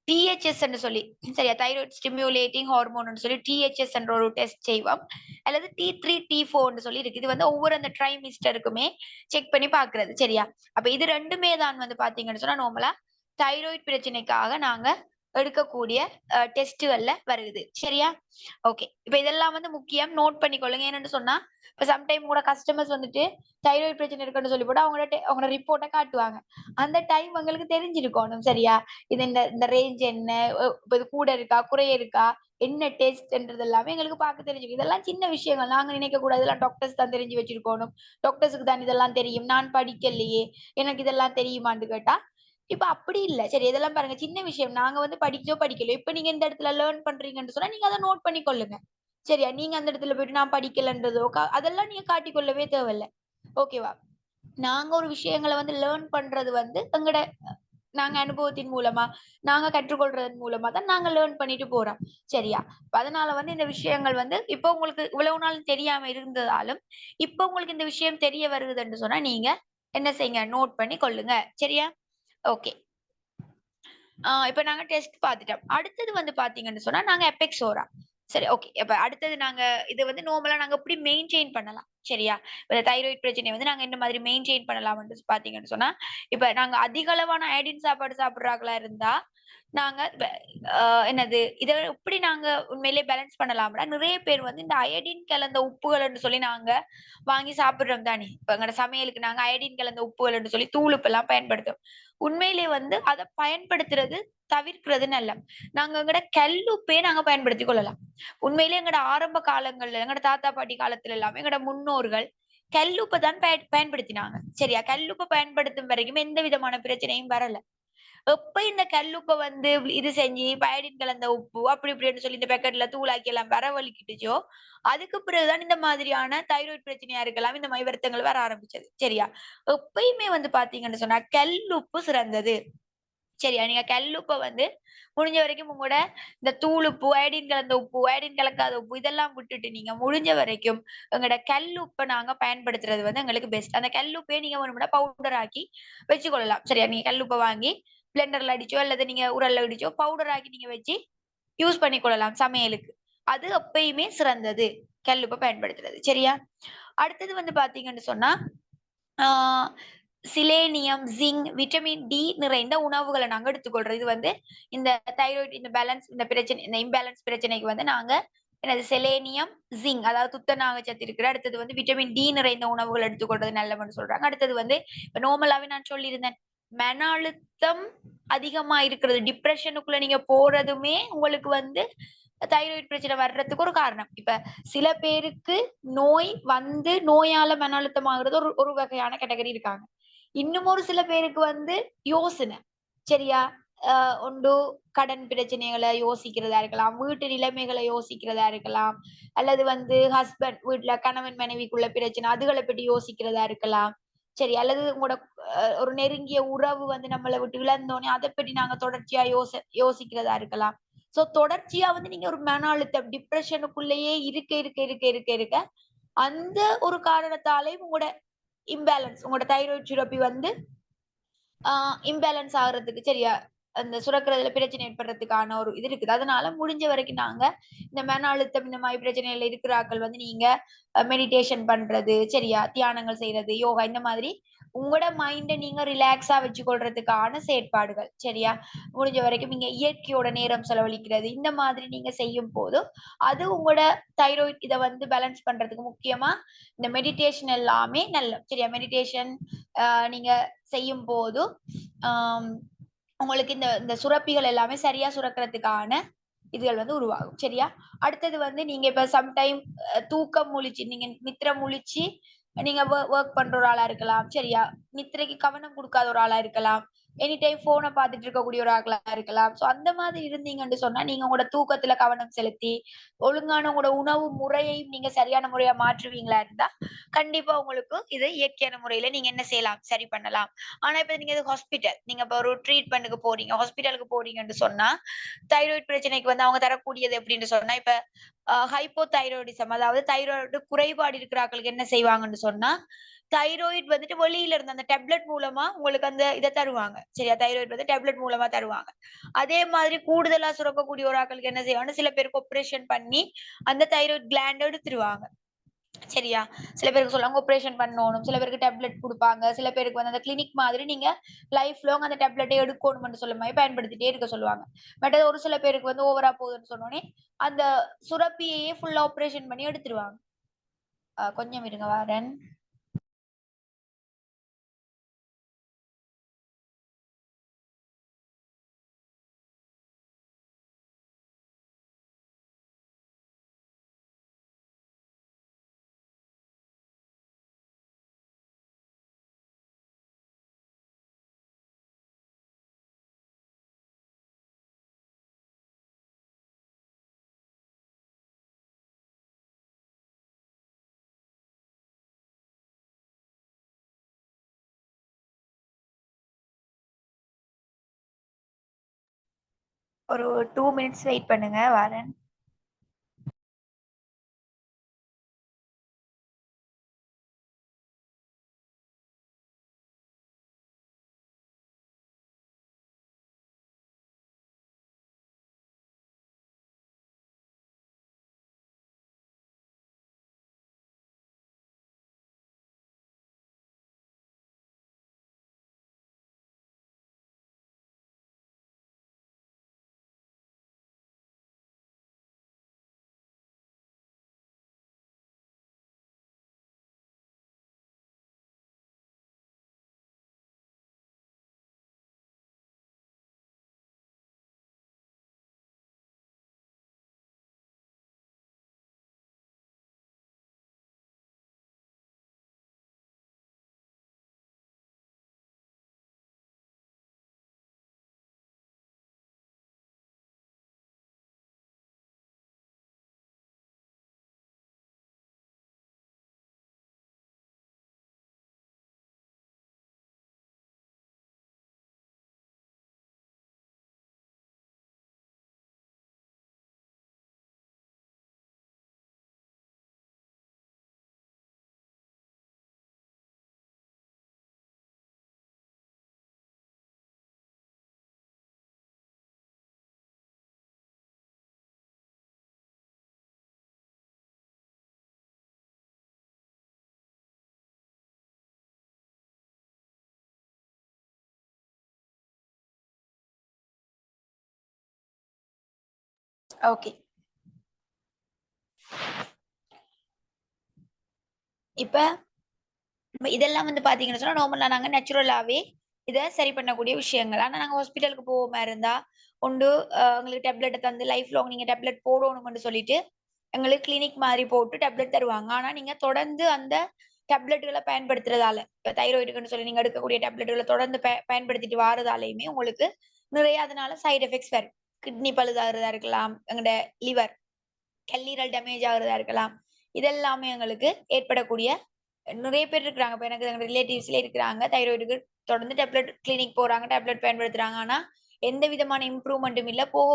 டிஹெச்எஸ் ன்னு சொல்லி, சரியா? தைராய்டு ஸ்டிமுலேட்டிங் ஹார்மோன்னு சொல்லி டிஹெச்எஸ் என்ற ஒரு டெஸ்ட் செய்வோம். அல்லது T3, T4ன்னு சொல்லி இருக்கு. இது வந்து ஒவ்வொரு அந்த ட்ரைமிஸ்டருக்குமே செக் பண்ணி பார்க்கிறது. சரியா? அப்ப இது 2மே தான் வந்து பார்த்தீங்கன்னு சொன்னா, நார்மலா தைராய்டு பிரச்சனைக்காக நாங்க எடுக்கக்கூடிய டெஸ்ட்டுகள்ல வருது. சரியா? ஓகே. இப்ப இதெல்லாம் வந்து முக்கியம். நோட் பண்ணிக்கொள்ளுங்க. ஏன்னு சொன்னா, இப்ப சம்டைம் கூட கஸ்டமர்ஸ் வந்துட்டு தைராய்டு பிரச்சனை இருக்குன்னு சொல்லி போட்டு அவங்களோட ரிப்போர்ட்ட காட்டுவாங்க. அந்த டைம் உங்களுக்கு தெரிஞ்சிருக்கணும். சரியா? இது இந்த ரேஞ்ச் என்ன? இப்ப இது கூட இருக்கா? குறைய இருக்கா? என்ன டெஸ்ட்ன்றது எல்லாமே எங்களுக்கு பார்க்க தெரிஞ்சுக்கும். இதெல்லாம் சின்ன விஷயங்கள். நாங்க நினைக்கக்கூடாது. இதெல்லாம் டாக்டர்ஸ் தான் தெரிஞ்சு வச்சிருக்கணும். டாக்டர்ஸ்க்கு தான் இதெல்லாம் தெரியும். நான் படிக்கலையே! எனக்கு இதெல்லாம் தெரியுமான்னு கேட்டா, இப்ப அப்படி இல்ல. சரி இதெல்லாம் பாருங்க சின்ன விஷயம். நாங்க வந்து படிச்சோ படிக்கலையோ, இப்ப நீங்க இந்த இடத்துல லேர்ன் பண்றீங்கன்னு சொன்னா, நீங்க அத நோட் பண்ணி கொள்ளுங்க. சரியா? நீங்க அந்த இடத்துல போயிட்டு நான் படிக்கலன்றதோ, அதெல்லாம் நீங்க காட்டிக்கொள்ளவே தேவையில்ல. ஓகேவா? நாங்க ஒரு விஷயங்கள வந்து லேர்ன் பண்றது வந்து நாங்க அனுபவத்தின் மூலமா, நாங்க கற்றுக்கொள்றதன் மூலமா தான் நாங்க லேர்ன் பண்ணிட்டு போறோம். சரியா? அதனால வந்து இந்த விஷயங்கள் வந்து இப்ப உங்களுக்கு இவ்வளவு நாள் தெரியாம இருந்ததாலும், இப்ப உங்களுக்கு இந்த விஷயம் தெரிய வருகுதுன்னு சொன்னா, நீங்க என்ன செய்யுங்க? நோட் பண்ணி கொள்ளுங்க. சரியா? ஓகே. இப்ப நாங்க டெஸ்ட் பாத்துட்டோம். அடுத்தது வந்து பாத்தீங்கன்னு சொன்னா, நாங்க எபெக்ஸோரா. சரி ஓகே. இப்ப அடுத்தது நாங்க இது வந்து நார்மலா நாங்க எப்படி மெயின்டெயின் பண்ணலாம். சரியா? இப்ப தைராய்டு பிரச்சனைய வந்து நாங்க எந்த மாதிரி மெயின்டெயின் பண்ணலாம்ன்னு பாத்தீங்கன்னு சொன்னா, இப்ப நாங்க அதிக அளவான அயோடின் சாப்பாடு சாப்பிடுறாங்களா இருந்தா, நாங்க இப்ப என்னது இத எப்படி நாங்க உண்மையிலேயே பேலன்ஸ் பண்ணலாம்னா, நிறைய பேர் வந்து இந்த அயோடின் கலந்த உப்புகள்ன்னு சொல்லி நாங்க வாங்கி சாப்பிடுறோம் தானே! இப்ப எங்கட சமையலுக்கு நாங்க அயோடின் கலந்த உப்புகள்ன்னு சொல்லி தூள் உப்பெல்லாம் பயன்படுத்துறோம். உண்மையிலேயே வந்து அத பயன்படுத்துறது தவிர்க்கிறது நல்லது. நாங்க எங்கட கல்லுப்பே நாங்க பயன்படுத்திக் கொள்ளலாம். உண்மையிலேயே எங்கட ஆரம்ப காலங்கள்ல, எங்கட தாத்தா, பாட்டி காலத்துல எல்லாமே எங்கட முன்னோர்கள் கல்லுப்ப தான் பயன்படுத்தினாங்க. சரியா? கல்லுப்ப பயன்படுத்தும் வரைக்கும் எந்த விதமான பிரச்சனையும் வரல. எப்ப இந்த கல்லுப்ப வந்து இது செஞ்சு பயோடின் கலந்த உப்பு அப்படி இப்படின்னு சொல்லி இந்த பேக்கெட்ல தூளாக்கி எல்லாம் வரவழிக்கிட்டுச்சோ, அதுக்கு பிறகுதான் இந்த மாதிரியான தைராய்டு பிரச்சனையா இருக்கலாம். இந்த மாதிரி வருத்தங்கள் வர ஆரம்பிச்சது. சரியா? எப்பயுமே வந்து பாத்தீங்கன்னு சொன்னா, கல்லுப்பு சிறந்தது. சரியா? நீங்க கல்லுப்ப வந்து முடிஞ்ச வரைக்கும் உங்களோட இந்த தூள் உப்பு, அயோடின் கலந்த உப்பு, அயோடின் கலக்காத உப்பு இதெல்லாம் விட்டுட்டு நீங்க முடிஞ்ச வரைக்கும் எங்களோட கல்லுப்ப நாங்க பயன்படுத்துறது வந்து எங்களுக்கு பெஸ்ட். அந்த கல்லுப்பையே நீங்க வேணும்னா பவுடர் ஆக்கி வச்சுக்கொள்ளலாம். சரியா? நீங்க கல்லுப்ப வாங்கி பிளெண்டர்ல அடிச்சோ, அல்லது நீங்க உரல்ல இடிச்சோ பவுடர் ஆக்கி நீங்க வச்சு யூஸ் பண்ணிக்கொள்ளலாம் சமையலுக்கு. அது எப்பயுமே சிறந்தது. கல்லுப்ப பயன்படுத்துறது. சரியா? அடுத்தது வந்து பாத்தீங்கன்னு சொன்னா, ஆ சிலேனியம், ஜிங்க், விட்டமின் டி நிறைந்த உணவுகள நாங்க எடுத்துக்கொள்றோம். இது வந்து இந்த தைராய்டு இந்த பேலன்ஸ் இந்த பிரச்சனை இந்த இம்பேலன்ஸ் பிரச்சனைக்கு வந்து நாங்க என்னது செலேனியம், ஜிங்க் அதாவது துத்தநாக சத்து இருக்கிற அடுத்தது வந்து விட்டமின் டி நிறைந்த உணவுகள் எடுத்துக்கொள்றது நல்லதுன்னு சொல்றாங்க. அடுத்தது வந்து இப்ப நார்மலாவே நான் சொல்லியிருந்தேன். மன அழுத்தம் அதிகமா இருக்கிறது. டிப்ரஷனுக்குள்ள நீங்க போறதுமே உங்களுக்கு வந்து தைராய்டு பிரச்சனை வர்றதுக்கு ஒரு காரணம். இப்ப சில பேருக்கு நோய் வந்து நோயால மன அழுத்தம் ஆகுறது ஒரு ஒரு வகையான கேட்டகரி இருக்காங்க. இன்னும் ஒரு சில பேருக்கு வந்து யோசனை. சரியா? ஒன்று கடன் பிரச்சனைகள யோசிக்கிறதா இருக்கலாம். வீட்டு நிலைமைகள யோசிக்கிறதா இருக்கலாம். அல்லது வந்து வீட்ல கணவன் மனைவிக்குள்ள பிரச்சனை. அதுகள பத்தி யோசிக்கிறதா இருக்கலாம். சரி. அல்லது உங்களோட ஒரு நெருங்கிய உறவு வந்து நம்மள விட்டு இழந்தோனே, அத பத்தி நாங்க தொடர்ச்சியா யோசிக்கிறதா இருக்கலாம். தொடர்ச்சியா வந்து நீங்க ஒரு மன அழுத்தம், டிப்ரஷனுக்குள்ளேயே இருக்க, அந்த ஒரு காரணத்தாலயும் உங்களோட தைராய்டு சுரப்பி வந்து ஆ இம்பேலன்ஸ் ஆகுறதுக்கு சரியா, அந்த சுரக்கிறதுல பிரச்சனை ஏற்படுறதுக்கான ஒரு இது இருக்குது. அதனால முடிஞ்ச வரைக்கும் நாங்க இந்த மன அழுத்தம் இந்த மாரி பிரச்சனைகள்ல இருக்கிற ஆட்கள் வந்து நீங்க மெடிடேஷன் பண்றது, சரியா? தியானங்கள் செய்றது, யோகா இந்த மாதிரி உங்களோட மைண்ட நீங்க ரிலாக்ஸா வச்சுக்கொள்றதுக்கான செயற்பாடுகள். சரியா? முடிஞ்ச வரைக்கும் நீங்க இயற்கையோட நேரம் செலவழிக்கிறது, இந்த மாதிரி நீங்க செய்யும்போது, அது உங்களோட தைராய்டு இத வந்து பேலன்ஸ் பண்றதுக்கு முக்கியமா இந்த மெடிடேஷன் எல்லாமே சரியா? மெடிடேஷன் நீங்க செய்யும்போது, ஆம் உங்களுக்கு இந்த இந்த சுரப்பிகள் எல்லாமே சரியா சுரக்கிறதுக்கான இதுகள் வந்து உருவாகும். சரியா? அடுத்தது வந்து நீங்க இப்ப சம்டைம் தூக்கம் முழிச்சு நீங்க நித்திரை முழிச்சு நீங்க வொர்க் பண்ற ஒரு ஆளா இருக்கலாம். சரியா? நித்திரைக்கு கவனம் குடுக்காத ஒரு ஆளா இருக்கலாம். எனி டைம் ஃபோன பார்த்துட்டு இருக்கக்கூடிய ஒரு ஆளா இருக்கலாம். சோ அந்த மாதிரி இருந்தீங்கன்னு சொன்னா, நீங்க உங்களோட தூக்கத்துல கவனம் செலுத்தி, ஒழுங்கான உங்களோட உணவு முறையையும் நீங்க சரியான முறையா மாற்றுவீங்களா இருந்தா, கண்டிப்பா உங்களுக்கு இத இயற்கையான முறையில நீங்க என்ன செய்யலாம்? சரி பண்ணலாம். ஆனா இப்ப நீங்க இது ஹாஸ்பிட்டல். நீங்க இப்ப ஒரு ட்ரீட்மென்ட்க்கு போறீங்க. ஹாஸ்பிட்டலுக்கு போறீங்கன்னு சொன்னா, தைராய்டு பிரச்சனைக்கு வந்து அவங்க தரக்கூடியது எப்படின்னு சொன்னா, இப்ப ஹைப்போதைராய்டிசம் அதாவது தைராய்டு குறைபாடு இருக்கிற ஆட்களுக்கு என்ன செய்வாங்கன்னு சொன்னா, தைராய்டு வந்துட்டு வெளியில இருந்து அந்த டேப்லெட் மூலமா உங்களுக்கு அந்த இத தருவாங்க. சரியா? தைராய்டு வந்து டேப்லெட் மூலமா தருவாங்க. அதே மாதிரி கூடுதலா சுரக்கக்கூடிய ஒரு ஆட்களுக்கு என்ன செய்வாங்கன்னா, சில பேருக்கு ஆப்பரேஷன் பண்ணி அந்த தைராய்டு கிளாண்ட் எடுத்துருவாங்க. சரியா? சில பேருக்கு சொல்லுவாங்க ஆப்பரேஷன் பண்ணணும். சில பேருக்கு டேப்லெட் குடுப்பாங்க. சில பேருக்கு வந்து அந்த கிளினிக் மாதிரி நீங்க லைஃப் லாங் அந்த டேப்லெட்டை எடுக்கணும்னு சொல்ல மாரி பயன்படுத்திட்டே இருக்க சொல்லுவாங்க. பட் ஒரு சில பேருக்கு வந்து ஓவரா போகுதுன்னு சொன்னோனே, அந்த சுரப்பியையே ஃபுல்லா ஆப்பரேஷன் பண்ணி எடுத்துருவாங்க. கொஞ்சம் இருங்க வாரேன். ஒரு 2 மினிட்ஸ் வெயிட் பண்ணுங்க வாரேன். ஓகே. இப்ப இதெல்லாம் வந்து பாத்தீங்கன்னு சொன்னா, நார்மலா நாங்க நேச்சுரலாவே இத சரி பண்ணக்கூடிய விஷயங்கள். ஆனா நாங்க ஹாஸ்பிட்டலுக்கு போவோமா இருந்தா, ஒன்று எங்களுக்கு டேப்லெட்ட தந்து லைஃப் லாங் நீங்க டேப்லெட் போடணும்னு சொல்லிட்டு, எங்களுக்கு கிளினிக் மாரி போட்டு டேப்லெட் தருவாங்க. ஆனா நீங்க தொடர்ந்து அந்த டேப்லெட்டுகள பயன்படுத்துறதால, இப்ப தைராய்டுக்குன்னு சொல்லி நீங்க எடுக்கக்கூடிய டேப்லெட்டுகள தொடர்ந்து பயன்படுத்திட்டு வாரதாலயுமே உங்களுக்கு நிறைய அதனால சைட் எஃபெக்ட்ஸ் வரும். கிட்னி பழுதாகுறதா இருக்கலாம், எங்கட லிவர், கல்லீரல் டேமேஜ் ஆகுறதா இருக்கலாம். இதெல்லாமே எங்களுக்கு ஏற்படக்கூடிய நிறைய பேர் இருக்கிறாங்க. இப்ப எனக்கு எங்க ரிலேட்டிவ்ஸ்லயே இருக்கிறாங்க. தைராய்டுக்கு தொடர்ந்து டேப்லெட் கிளினிக் போறாங்க. டேப்லெட் பயன்படுத்துறாங்க. ஆனா, எந்த விதமான இம்ப்ரூவ்மென்ட்டும் இல்ல. போக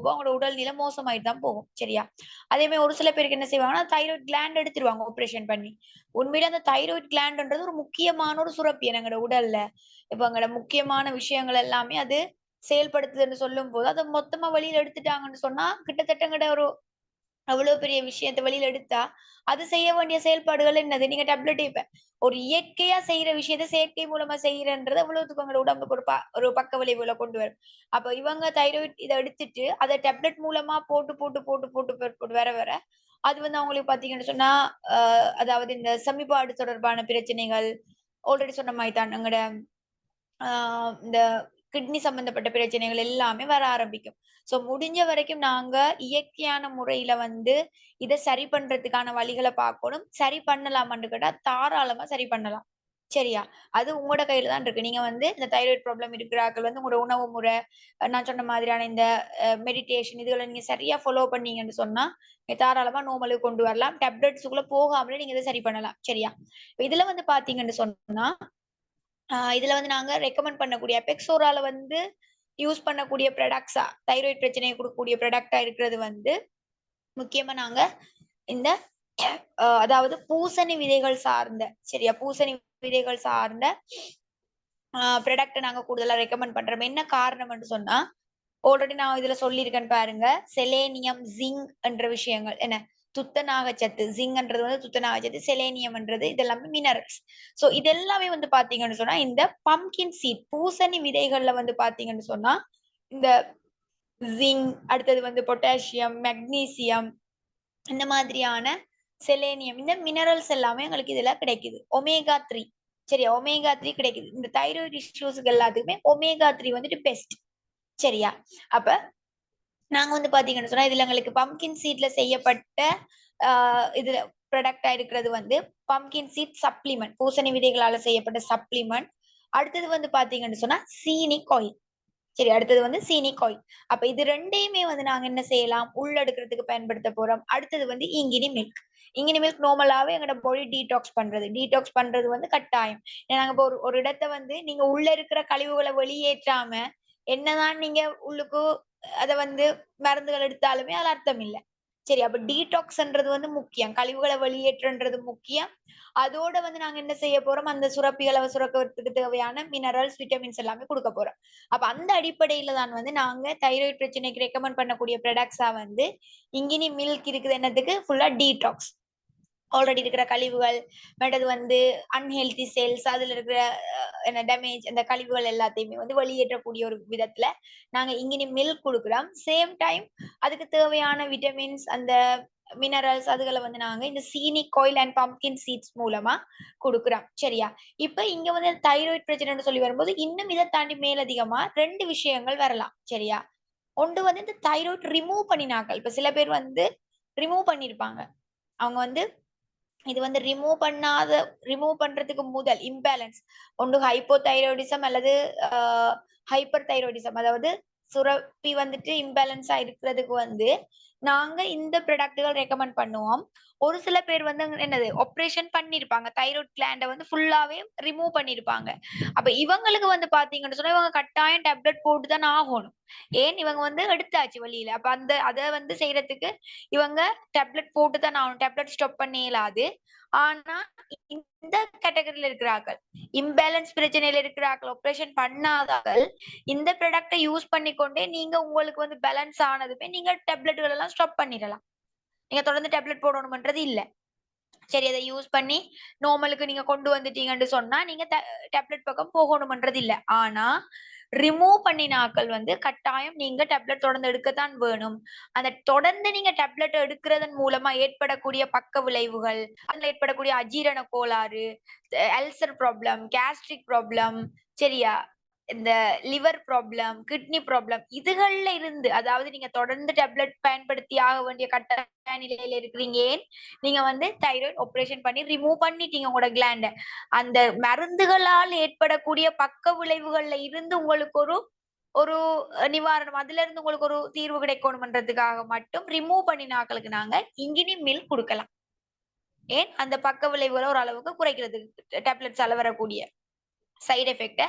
அவங்களோட உடல்நிலை மோசமாயிட்டு தான் போகும். சரியா? அதே மாரி ஒரு சில பேருக்கு என்ன செய்வாங்கன்னா, தைராய்ட் கிளாண்ட் எடுத்துருவாங்க ஆப்பரேஷன் பண்ணி. உண்மையிலே அந்த தைராய்ட் கிளாண்ட்ன்றது ஒரு முக்கியமான ஒரு சுரப்பி எங்களோட உடல்ல. இப்ப எங்களோட முக்கியமான விஷயங்கள் எல்லாமே அது செயல்படுத்துதுன்னு சொல்லும்போது, அத மொத்தமா வெளியில எடுத்துட்டாங்கன்னு சொன்னா, கிட்டத்தட்ட எங்கட ஒரு அவ்வளவு பெரிய விஷயத்த வெளியில எடுத்தா, அது செய்ய வேண்டிய செயல்பாடுகள் என்னது? நீங்க டேப்லெட் இப்ப ஒரு இயற்கையா செய்ற விஷயத்த செயற்கை மூலமா செய்றன்றது எவ்வளவுத்துக்கு உங்களோட உடம்புக்கு ஒரு பக்க விளைவுகள கொண்டு வரும். அப்ப இவங்க தைராய்ட் இத எடுத்துட்டு, அத டேப்லெட் மூலமா போட்டு வர அது வந்து அவங்களுக்கு பார்த்தீங்கன்னு சொன்னா, அ அதாவது இந்த செமிபாடு தொடர்பான பிரச்சனைகள், ஆல்ரெடி சொன்ன மாரி தான் எங்கட ஆ இந்த கிட்னி சம்பந்தப்பட்ட பிரச்சனைகள் எல்லாமே வர ஆரம்பிக்கும். ஸோ முடிஞ்ச வரைக்கும் நாங்க இயற்கையான முறையில வந்து இத சரி பண்றதுக்கான வழிகள பார்க்கணும். சரி பண்ணலாமான்னு கேட்டா, தாராளமா சரி பண்ணலாம். சரியா? அது உங்களோட கையில தான் இருக்கு. நீங்க வந்து இந்த தைராய்ட் ப்ராப்ளம் இருக்கிற ஆட்கள் வந்து உங்களோட உணவு முறை, நான் சொன்ன மாதிரியான இந்த மெடிடேஷன் இதுகள நீங்க சரியா ஃபாலோ பண்ணீங்கன்னு சொன்னா, தாராளமா நார்மலுக்கு கொண்டு வரலாம். டேப்லெட்ஸ்க்குள்ள போகாமலே நீங்க இத சரி பண்ணலாம். சரியா? இதுல வந்து பார்த்தீங்கன்னு சொன்னா இதுல வந்து நாங்க ரெக்கமெண்ட் பண்ணக்கூடிய பெக்ஸோரால வந்து யூஸ் பண்ணக்கூடிய ப்ராடக்ட்ஸா, தைராய்ட் பிரச்சனைய குடுக்கக்கூடிய ப்ராடக்ட்டா இருக்கிறது வந்து, முக்கியமா நாங்க இந்த அதாவது பூசணி விதைகள் சார்ந்த சரியா? பூசணி விதைகள் சார்ந்த ப்ராடக்ட்ட நாங்க கூடுதலா ரெக்கமெண்ட் பண்றோம். என்ன காரணம்ன்னு சொன்னா, ஆல்ரெடி நான் இதுல சொல்லியிருக்கேன் பாருங்க. செலேனியம், ஜிங்க் என்ற விஷயங்கள் என்ன? துத்தநாகச்சத்து, ஜிங்க்ன்றது வந்து துத்தநாகச்சத்து, செலேனியம்ன்றது இதெல்லாமே மினரல்ஸ். சோ இதெல்லாமே வந்து பாத்தீங்கன்னு சொன்னா இந்த பம்கின் சீட் பூசணி விதைகள்ல வந்து பாத்தீங்கன்னு சொன்னா இந்த ஜிங்க், அடுத்தது வந்து பொட்டாசியம், மெக்னீசியம், இந்த மாதிரியான செலேனியம், இந்த மினரல்ஸ் எல்லாமே எங்களுக்கு இதுல கிடைக்குது. ஒமேகா 3 சரியா, ஒமேகா 3 கிடைக்குது. இந்த தைராய்டு இஷ்யூஸ்க்கு எல்லாத்துக்குமே ஒமேகா 3 வந்துட்டு பெஸ்ட். சரியா, அப்ப நாங்க வந்து பாத்தீங்கன்னு சொன்னா இதுல எங்களுக்கு பம்கின் சீட்ல செய்யப்பட்ட இதுல ப்ராடக்டா இருக்கிறது வந்து பம்கின் சீட் சப்ளிமெண்ட், பூசணி விதைகளால செய்யப்பட்ட சப்ளிமெண்ட். அடுத்தது வந்து பாத்தீங்கன்னு சொன்னா சீனி காயில். சரி, அடுத்தது வந்து சீனி காயில். அப்ப இது ரெண்டையுமே வந்து நாங்க என்ன செய்யலாம், உள்ளெடுக்கிறதுக்கு பயன்படுத்த போறோம். அடுத்தது வந்து இங்கினி மில்க். இங்கினி மில்க் நார்மலாவே எங்களோட பாடி டீடாக்ஸ் பண்றது. டீடாக்ஸ் பண்றது வந்து கட்டாயம். ஏன்னா நாங்க இப்போ ஒரு இடத்த வந்து நீங்க உள்ள இருக்கிற கழிவுகளை வெளியேற்றாம என்னதான் நீங்க உள்ளுக்கு அத வந்து மருந்துகள் எடுத்தாலுமே அது அர்த்தம் இல்ல. சரி, அப்ப டீடாக்ஸ்ன்றது வந்து முக்கியம். கழிவுகளை வெளியேற்றன்றது முக்கியம். அதோட வந்து நாங்க என்ன செய்ய போறோம், அந்த சுரப்பிகளை சுரக்கிறதுக்கு தேவையான மினரல்ஸ், விட்டமின்ஸ் எல்லாமே குடுக்க போறோம். அப்ப அந்த அடிப்படையில தான் வந்து நாங்க தைராய்டு பிரச்சனைக்கு ரெக்கமெண்ட் பண்ணக்கூடிய ப்ராடக்ட்ஸா வந்து இங்கினி மில்க் இருக்குது. என்னத்துக்கு ஃபுல்லா டீடாக்ஸ். ஆல்ரெடி இருக்கிற கழிவுகள், மற்றது வந்து அன்ஹெல்தி செல்ஸ், அதுல இருக்கிற என்ன டேமேஜ், அந்த கழிவுகள் எல்லாத்தையுமே வந்து வெளியேற்றக்கூடிய ஒரு விதத்துல நாங்க இங்கினி மில்க் குடுக்குறோம். சேம் டைம் அதுக்கு தேவையான விட்டமின்ஸ், அந்த மினரல்ஸ் அதுகளை வந்து நாங்க இந்த சீனி காயில் அண்ட் பம்கின் சீட்ஸ் மூலமா குடுக்குறோம். சரியா, இப்ப இங்க வந்து தைராய்டு பிரச்சனைன்னு சொல்லி வரும்போது இன்னும் இதை தாண்டி மேலதிகமா 2 விஷயங்கள் வரலாம். சரியா, ஒன்று வந்து இந்த தைராய்டு ரிமூவ் பண்ணினாக்கள். இப்ப சில பேர் வந்து ரிமூவ் பண்ணிருப்பாங்க. அவங்க வந்து இது வந்து ரிமூவ் பண்றதுக்கு முதல் இம்பேலன்ஸ் ஒன்று ஹைப்போதைராய்டிசம் அல்லது ஹைப்பர் தைராய்டிசம், அதாவது சுரப்பி வந்துட்டு இம்பேலன்ஸா இருக்கிறதுக்கு வந்து நாங்க இந்த ப்ராடக்ட்கள் ரெக்கமெண்ட் பண்ணுவோம். ஒரு சில பேர் வந்து என்னது ஆபரேஷன் பண்ணிருப்பாங்க, தைராய்டு கிளாண்ட வந்து ஃபுல்லாவே ரிமூவ் பண்ணிருப்பாங்க. அப்ப இவங்களுக்கு வந்து பாத்தீங்கன்னு சொன்னா இவங்க கட்டாயம் டேப்லெட் போட்டு தான் ஆகணும். ஏன், இவங்க வந்து எடுத்தாச்சு வழியில. அப்ப அத வந்து செய்யறதுக்கு இவங்க டேப்லெட் போட்டு தான் ஆகணும். டேப்லெட் ஸ்டாப் பண்ண இயலாது. ஆனா இந்த கேட்டகரியில இருக்கிறார்கள், இம்பேலன்ஸ் பிரச்சனையில இருக்கிறார்கள், ஆபரேஷன் பண்ணாதார்கள், இந்த ப்ராடக்ட்டை யூஸ் பண்ணிக்கொண்டே நீங்க உங்களுக்கு வந்து பேலன்ஸ் ஆனதுமே நீங்க டேப்லெட்டுகள் எல்லாம் ஸ்டாப் பண்ணிடலாம். நீங்க தொடர்ந்து டேப்லெட் போடணும்ன்றது இல்ல. சரி, அதை யூஸ் பண்ணி நார்மலுக்கு நீங்க கொண்டு வந்துட்டீங்கன்னு சொன்னா நீங்க டேப்லெட் பக்கம் போகணும்ன்றது இல்ல. ஆனா ரிமூவ் பண்ணினாக்கள் வந்து கட்டாயம் நீங்க டேப்லெட் தொடர்ந்து எடுக்கத்தான் வேணும். அந்த தொடர்ந்து நீங்க டேப்லெட் எடுக்கிறதன் மூலமா ஏற்படக்கூடிய பக்க விளைவுகள், அதுல ஏற்படக்கூடிய அஜீரண கோளாறு, அல்சர் ப்ராப்ளம், கேஸ்ட்ரிக் ப்ராப்ளம், சரியா, இந்த லிவர் ப்ராப்ளம், கிட்னி ப்ராப்ளம், இதுகள்ல இருந்து, அதாவது நீங்க தொடர்ந்து டேப்லெட் பயன்படுத்தி ஆக வேண்டிய கட்டாய நிலையில இருக்கிறீங்க. ஏன், நீங்க வந்து தைராய்டு ஆபரேஷன் பண்ணி ரிமூவ் பண்ணிட்டீங்க உங்களோட கிளாண்ட. அந்த மருந்துகளால் ஏற்படக்கூடிய பக்க விளைவுகள்ல இருந்து உங்களுக்கு ஒரு ஒரு நிவாரணம், அதுல இருந்து உங்களுக்கு ஒரு தீர்வு கிடைக்கணும்ன்றதுக்காக மட்டும் ரிமூவ் பண்ணினாக்களுக்கு நாங்க இங்கினி மில்க் குடுக்கலாம். ஏன், அந்த பக்க விளைவுகளை ஒரு அளவுக்கு குறைக்கிறதுக்கு, டேப்லெட்ஸால வரக்கூடிய சைடு எஃபெக்ட,